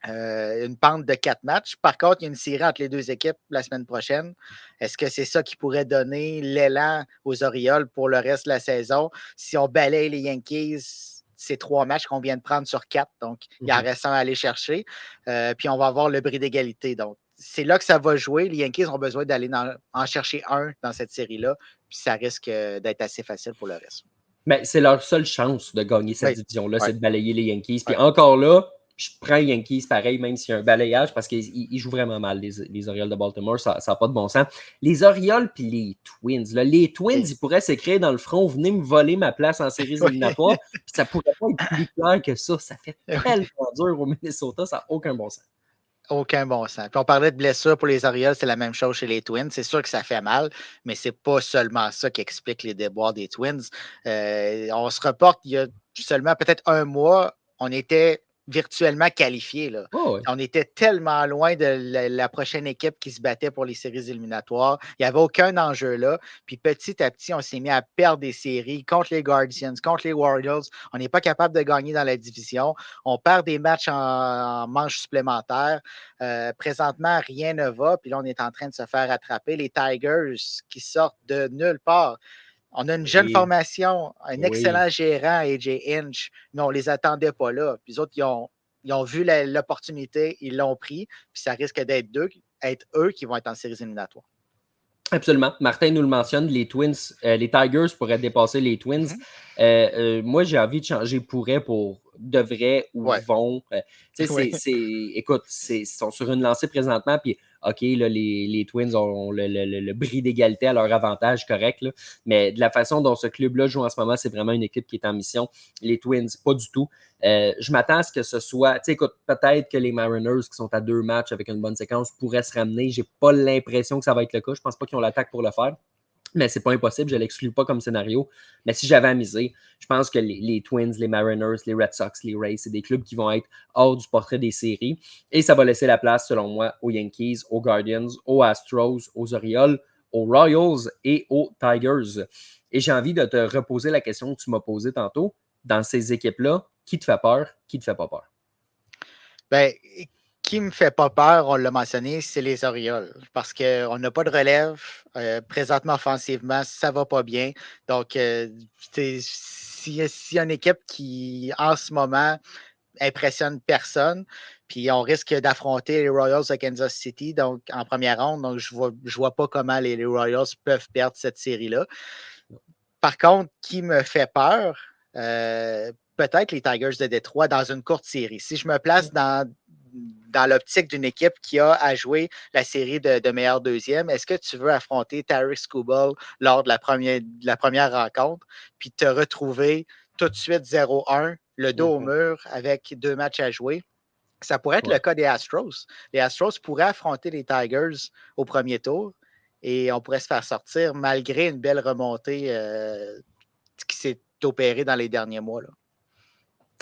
S2: une pente de 4 matchs. Par contre, il y a une série entre les deux équipes la semaine prochaine. Est-ce que c'est ça qui pourrait donner l'élan aux Orioles pour le reste de la saison? Si on balaye les Yankees, c'est 3 matchs qu'on vient de prendre sur 4. Donc, il en reste un à aller chercher. Puis, on va avoir le bris d'égalité. Donc, c'est là que ça va jouer. Les Yankees ont besoin d'aller en chercher un dans cette série-là. Puis, ça risque d'être assez facile pour le reste.
S1: Mais c'est leur seule chance de gagner cette division-là, c'est de balayer les Yankees. Puis encore là, je prends les Yankees pareil, même s'il y a un balayage, parce qu'ils jouent vraiment mal, les Orioles de Baltimore. Ça n'a pas de bon sens. Les Orioles puis les Twins. Là, les Twins, ils pourraient s'écrire dans le front, venez me voler ma place en séries éliminatoires. Puis ça pourrait pas être plus clair que ça. Ça fait tellement dur au Minnesota, ça n'a aucun bon sens.
S2: Aucun bon sens. Puis on parlait de blessures pour les Orioles, c'est la même chose chez les Twins. C'est sûr que ça fait mal, mais c'est pas seulement ça qui explique les déboires des Twins. On se reporte il y a seulement peut-être un mois, on était virtuellement qualifiés. Là.
S1: Oh, oui.
S2: On était tellement loin de la prochaine équipe qui se battait pour les séries éliminatoires. Il n'y avait aucun enjeu là. Puis petit à petit, on s'est mis à perdre des séries contre les Guardians, contre les Warriors. On n'est pas capable de gagner dans la division. On perd des matchs en manches supplémentaires. Présentement, rien ne va. Puis là, on est en train de se faire attraper. Les Tigers qui sortent de nulle part. On a une jeune formation, un excellent gérant, AJ Hinch, mais on ne les attendait pas là. Puis les autres, ils ont vu l'opportunité, ils l'ont pris, puis ça risque d'être eux qui vont être en séries éliminatoires.
S1: Absolument. Martin nous le mentionne, les Twins, les Tigers pourraient dépasser les Twins. Moi, j'ai envie de changer pourrait pour devrait ou vont. Écoute, ils sont sur une lancée présentement, puis OK, là, les Twins ont le bris d'égalité à leur avantage, correct, là, mais de la façon dont ce club-là joue en ce moment, c'est vraiment une équipe qui est en mission. Les Twins, pas du tout. Je m'attends à ce que ce soit... Écoute, peut-être que les Mariners, qui sont à 2 matchs avec une bonne séquence, pourraient se ramener. J'ai pas l'impression que ça va être le cas. Je pense pas qu'ils ont l'attaque pour le faire. Mais c'est pas impossible, je ne l'exclus pas comme scénario. Mais si j'avais à miser, je pense que les Twins, les Mariners, les Red Sox, les Rays, c'est des clubs qui vont être hors du portrait des séries. Et ça va laisser la place, selon moi, aux Yankees, aux Guardians, aux Astros, aux Orioles, aux Royals et aux Tigers. Et j'ai envie de te reposer la question que tu m'as posée tantôt. Dans ces équipes-là, qui te fait peur, qui te fait pas peur?
S2: Ben, qui me fait pas peur, on l'a mentionné, c'est les Orioles. Parce qu'on n'a pas de relève. Présentement, offensivement, ça va pas bien. Donc, s'il y a une équipe qui, en ce moment, impressionne personne, puis on risque d'affronter les Royals de Kansas City donc, en première ronde. Donc, je vois pas comment les Royals peuvent perdre cette série-là. Par contre, qui me fait peur? Peut-être les Tigers de Détroit dans une courte série. Si je me place dans l'optique d'une équipe qui a à jouer la série de meilleur deuxième, est-ce que tu veux affronter Tarik Skubal lors de la première rencontre, puis te retrouver tout de suite 0-1, le dos au mur avec 2 matchs à jouer? Ça pourrait être le cas des Astros. Les Astros pourraient affronter les Tigers au premier tour et on pourrait se faire sortir malgré une belle remontée qui s'est opérée dans les derniers mois. Là.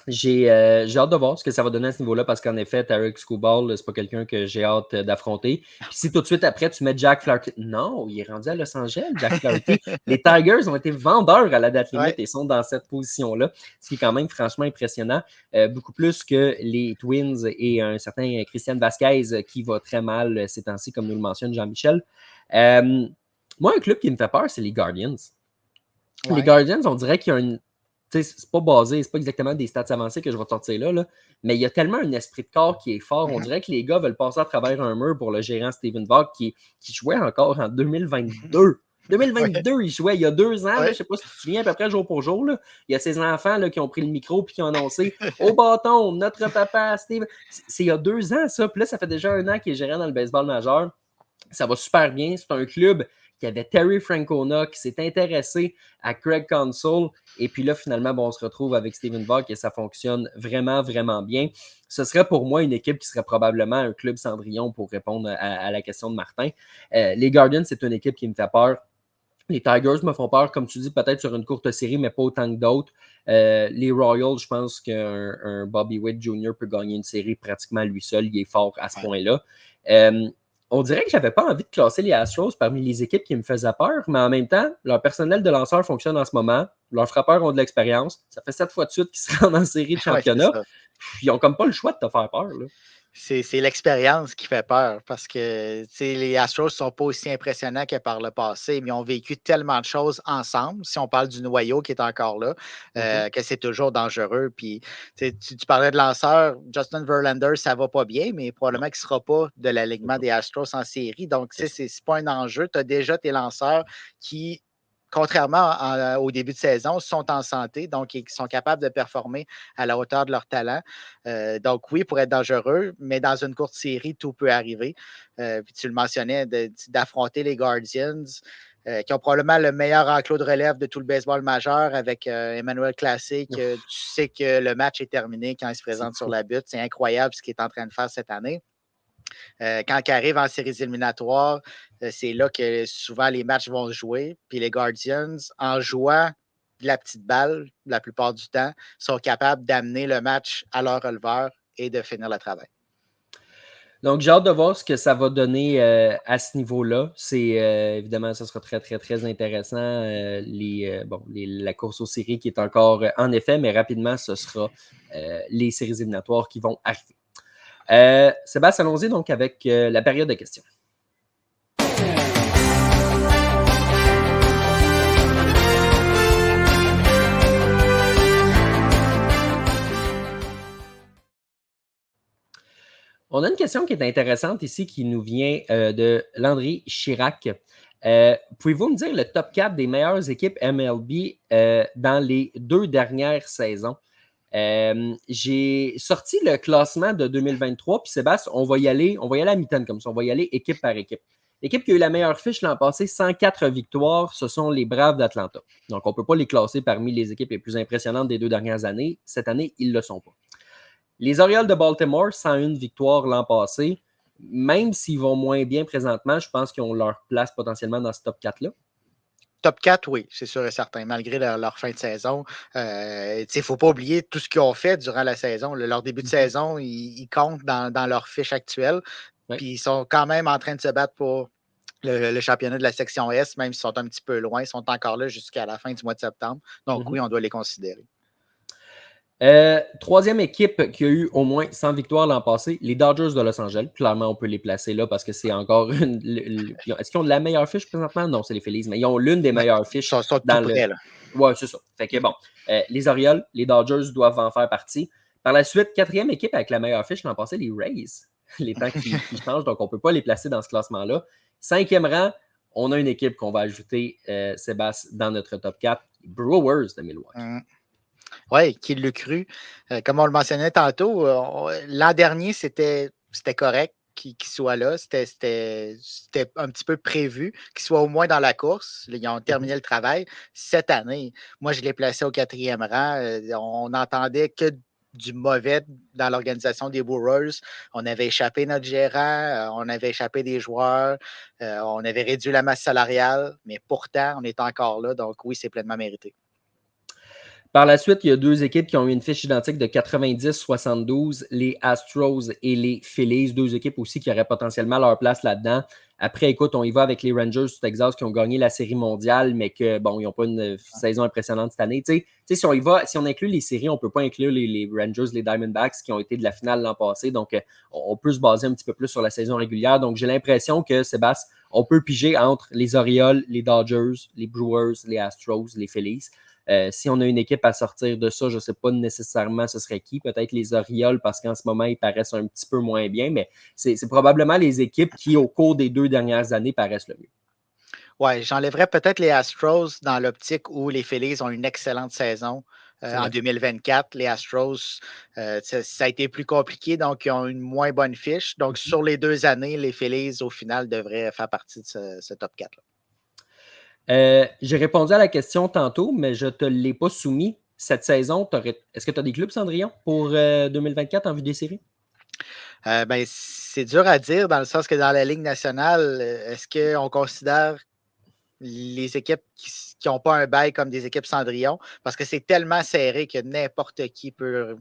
S1: J'ai hâte de voir ce que ça va donner à ce niveau-là parce qu'en effet, Tarik Skubal, c'est pas quelqu'un que j'ai hâte d'affronter. Puis si tout de suite après, tu mets Jack Flaherty. Non, il est rendu à Los Angeles, Jack Flaherty. Les Tigers ont été vendeurs à la date limite et sont dans cette position-là, ce qui est quand même franchement impressionnant. Beaucoup plus que les Twins et un certain Christian Vasquez qui va très mal ces temps-ci, comme nous le mentionne Jean-Michel. Moi, un club qui me fait peur, c'est les Guardians. Ouais. Les Guardians, on dirait qu'il y a une. C'est pas basé, c'est pas exactement des stats avancées que je vais te sortir là, mais il y a tellement un esprit de corps qui est fort. On dirait que les gars veulent passer à travers un mur pour le gérant Steven Vogt qui jouait encore en 2022. 2022, ouais. Il jouait il y a 2 ans. Ouais. Là, je ne sais pas si tu te souviens, à peu près jour pour jour. Là, il y a ces enfants là, qui ont pris le micro et qui ont annoncé au bâton, notre papa, Steve. C'est il y a 2 ans, ça. Puis là, ça fait déjà 1 an qu'il est gérant dans le baseball majeur. Ça va super bien. C'est un club qui avait Terry Francona, qui s'est intéressé à Craig Counsell. Et puis là, finalement, on se retrouve avec Steven Vogt et ça fonctionne vraiment, vraiment bien. Ce serait pour moi une équipe qui serait probablement un club Cendrillon pour répondre à la question de Martin. Les Guardians, c'est une équipe qui me fait peur. Les Tigers me font peur, comme tu dis, peut-être sur une courte série, mais pas autant que d'autres. Les Royals, je pense qu'un Bobby Witt Jr. peut gagner une série pratiquement lui seul. Il est fort à ce point-là. On dirait que je n'avais pas envie de classer les Astros parmi les équipes qui me faisaient peur, mais en même temps, leur personnel de lanceur fonctionne en ce moment. Leurs frappeurs ont de l'expérience. Ça fait 7 fois de suite qu'ils se rendent en série de championnat. Ouais, ils n'ont comme pas le choix de te faire peur. Là.
S2: C'est l'expérience qui fait peur parce que les Astros ne sont pas aussi impressionnants que par le passé, mais ils ont vécu tellement de choses ensemble. Si on parle du noyau qui est encore là, que c'est toujours dangereux. Puis, tu parlais de lanceur, Justin Verlander, ça ne va pas bien, mais probablement qu'il ne sera pas de l'alignement des Astros en série. Donc, ce n'est pas un enjeu. Tu as déjà tes lanceurs qui, contrairement au début de saison, sont en santé, donc ils sont capables de performer à la hauteur de leur talent. Donc oui, pour être dangereux, mais dans une courte série, tout peut arriver. Puis tu le mentionnais, d'affronter les Guardians, qui ont probablement le meilleur enclos de relève de tout le baseball majeur avec Emmanuel Classic. Tu sais que le match est terminé quand il se présente sur la butte. C'est incroyable ce qu'il est en train de faire cette année. Quand il arrive en séries éliminatoires, c'est là que souvent les matchs vont se jouer. Puis les Guardians, en jouant de la petite balle, la plupart du temps, sont capables d'amener le match à leur releveur et de finir le travail.
S1: Donc, j'ai hâte de voir ce que ça va donner à ce niveau-là. C'est évidemment, ça sera très, très, très intéressant. La course aux séries qui est encore en effet, mais rapidement, ce sera les séries éliminatoires qui vont arriver. Sébastien, allons-y donc avec la période de questions. On a une question qui est intéressante ici qui nous vient de Landry Chirac. Pouvez-vous me dire le top 4 des meilleures équipes MLB dans les 2 dernières saisons? J'ai sorti le classement de 2023, puis Sébastien, on va y aller à mi-temps comme ça, on va y aller équipe par équipe. L'équipe qui a eu la meilleure fiche l'an passé, 104 victoires, ce sont les Braves d'Atlanta. Donc, on ne peut pas les classer parmi les équipes les plus impressionnantes des 2 dernières années. Cette année, ils ne le sont pas. Les Orioles de Baltimore, 101 victoires l'an passé. Même s'ils vont moins bien présentement, je pense qu'ils ont leur place potentiellement dans ce top 4-là.
S2: top 4, oui, c'est sûr et certain, malgré leur fin de saison. Il ne faut pas oublier tout ce qu'ils ont fait durant la saison. Leur début de saison, ils comptent dans leur fiche actuelle.
S1: Ouais.
S2: Puis ils sont quand même en train de se battre pour le championnat de la section S, même s'ils sont un petit peu loin. Ils sont encore là jusqu'à la fin du mois de septembre. Donc oui, on doit les considérer.
S1: Troisième équipe qui a eu au moins 100 victoires l'an passé, les Dodgers de Los Angeles. Clairement, on peut les placer là parce que c'est encore une. Est-ce qu'ils ont de la meilleure fiche présentement? Non, c'est les Phillies, mais ils ont l'une des meilleures fiches
S2: Ils sont
S1: dans
S2: tout
S1: le.
S2: près, là.
S1: Ouais, c'est ça. Fait que bon, les Orioles, les Dodgers doivent en faire partie. Par la suite, quatrième équipe avec la meilleure fiche l'an passé, les Rays. Les temps qui changent, donc on ne peut pas les placer dans ce classement-là. Cinquième rang, on a une équipe qu'on va ajouter, Sébastien, dans notre top 4, les Brewers de Milwaukee.
S2: Oui, qui l'a cru. Comme on le mentionnait tantôt, l'an dernier, c'était correct qu'il soit là. C'était un petit peu prévu qu'il soit au moins dans la course. Ils ont terminé le travail. Cette année, moi, je l'ai placé au quatrième rang. On n'entendait que du mauvais dans l'organisation des Brewers. On avait échappé notre gérant, on avait échappé des joueurs, on avait réduit la masse salariale, mais pourtant, on est encore là. Donc oui, c'est pleinement mérité.
S1: Par la suite, il y a deux équipes qui ont eu une fiche identique de 90-72, les Astros et les Phillies, deux équipes aussi qui auraient potentiellement leur place là-dedans. Après, écoute, on y va avec les Rangers du Texas qui ont gagné la Série mondiale, mais que, bon, ils n'ont pas une saison impressionnante cette année. Tu sais, si on y va, si on inclut les séries, on ne peut pas inclure les Rangers, les Diamondbacks qui ont été de la finale l'an passé. Donc, on peut se baser un petit peu plus sur la saison régulière. Donc, j'ai l'impression que, Sébastien, on peut piger entre les Orioles, les Dodgers, les Brewers, les Astros, les Phillies. Si on a une équipe à sortir de ça, je ne sais pas nécessairement ce serait qui. Peut-être les Orioles, parce qu'en ce moment, ils paraissent un petit peu moins bien, mais c'est probablement les équipes qui, au cours des 2 dernières années, paraissent le mieux.
S2: Oui, j'enlèverais peut-être les Astros dans l'optique où les Phillies ont une excellente saison en 2024. Les Astros, ça a été plus compliqué, donc ils ont une moins bonne fiche. Donc, sur les 2 années, les Phillies, au final, devraient faire partie de ce top 4-là.
S1: J'ai répondu à la question tantôt, mais je ne te l'ai pas soumis. Cette saison, est-ce que tu as des clubs, Cendrillon, pour 2024 en vue des séries?
S2: Ben, c'est dur à dire dans le sens que dans la Ligue nationale, est-ce qu'on considère les équipes qui n'ont pas un bail comme des équipes Cendrillon, parce que c'est tellement serré que n'importe qui peut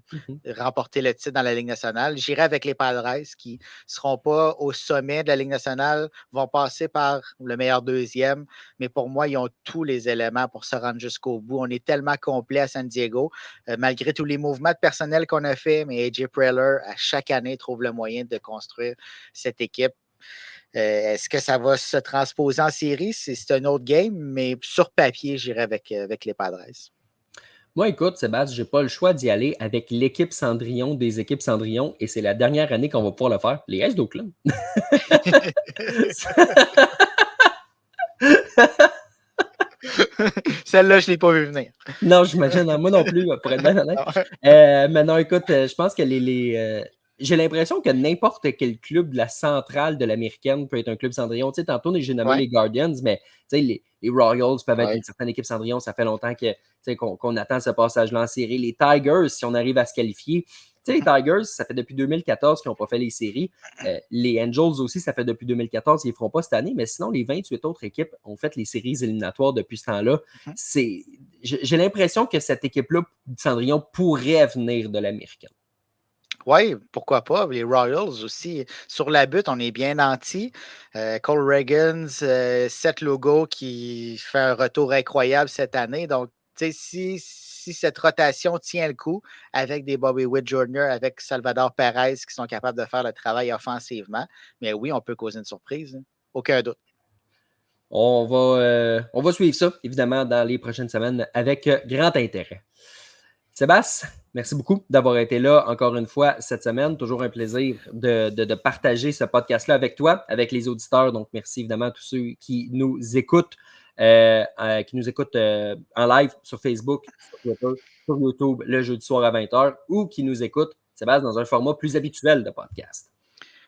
S2: remporter le titre dans la Ligue nationale. J'irai avec les Padres qui ne seront pas au sommet de la Ligue nationale, vont passer par le meilleur deuxième, mais pour moi, ils ont tous les éléments pour se rendre jusqu'au bout. On est tellement complet à San Diego, malgré tous les mouvements de personnel qu'on a fait, mais AJ Preller, à chaque année, trouve le moyen de construire cette équipe. Est-ce que ça va se transposer en série? C'est un autre game, mais sur papier, j'irai avec les Padres.
S1: Moi, écoute, Sébastien, je n'ai pas le choix d'y aller avec l'équipe Cendrillon des équipes Cendrillon et c'est la dernière année qu'on va pouvoir le faire. Les S d'Oakland.
S2: Celle-là, je ne l'ai pas vu venir.
S1: Non, j'imagine. Moi non plus, pour être bien honnête. Mais non, écoute, je pense que j'ai l'impression que n'importe quel club de la centrale de l'américaine peut être un club Cendrillon. Tu sais, tantôt, j'ai nommé les Guardians, mais tu sais, les Royals peuvent être une certaine équipe Cendrillon. Ça fait longtemps qu'on attend ce passage-là en série. Les Tigers, si on arrive à se qualifier. Tu sais, les Tigers, ça fait depuis 2014 qu'ils n'ont pas fait les séries. Les Angels aussi, ça fait depuis 2014 ils ne feront pas cette année. Mais sinon, les 28 autres équipes ont fait les séries éliminatoires depuis ce temps-là. J'ai l'impression que cette équipe-là, Cendrillon, pourrait venir de l'américaine.
S2: Oui, pourquoi pas. Les Royals aussi. Sur la butte, on est bien nantis. Cole Reagans, Seth Lugo qui fait un retour incroyable cette année. Donc, tu sais, si cette rotation tient le coup avec des Bobby Witt Jr., avec Salvador Perez qui sont capables de faire le travail offensivement, mais oui, on peut causer une surprise. Hein. Aucun doute.
S1: On va suivre ça, évidemment, dans les prochaines semaines avec grand intérêt. Sébastien, merci beaucoup d'avoir été là encore une fois cette semaine. Toujours un plaisir de partager ce podcast-là avec toi, avec les auditeurs. Donc, merci évidemment à tous ceux qui nous écoutent, en live sur Facebook, sur Twitter, sur YouTube le jeudi soir à 20h ou qui nous écoutent, Sébastien, dans un format plus habituel de podcast.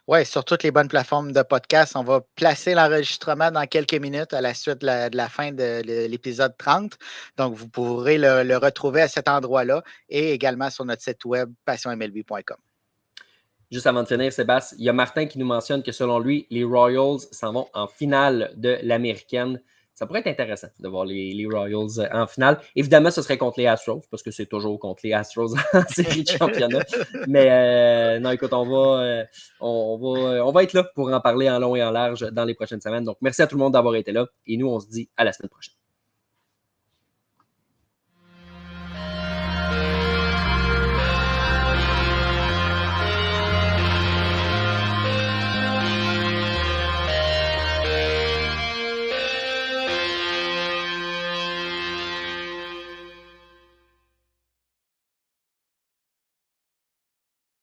S2: Oui, sur toutes les bonnes plateformes de podcast. On va placer l'enregistrement dans quelques minutes à la suite de la fin de l'épisode 30. Donc, vous pourrez le retrouver à cet endroit-là et également sur notre site web passionmlb.com.
S1: Juste avant de finir, Sébastien, il y a Martin qui nous mentionne que selon lui, les Royals s'en vont en finale de l'américaine. ça pourrait être intéressant de voir les Royals en finale. Évidemment, ce serait contre les Astros, parce que c'est toujours contre les Astros en série de championnat. Mais non, écoute, on va être là pour en parler en long et en large dans les prochaines semaines. Donc, merci à tout le monde d'avoir été là et nous, on se dit à la semaine prochaine.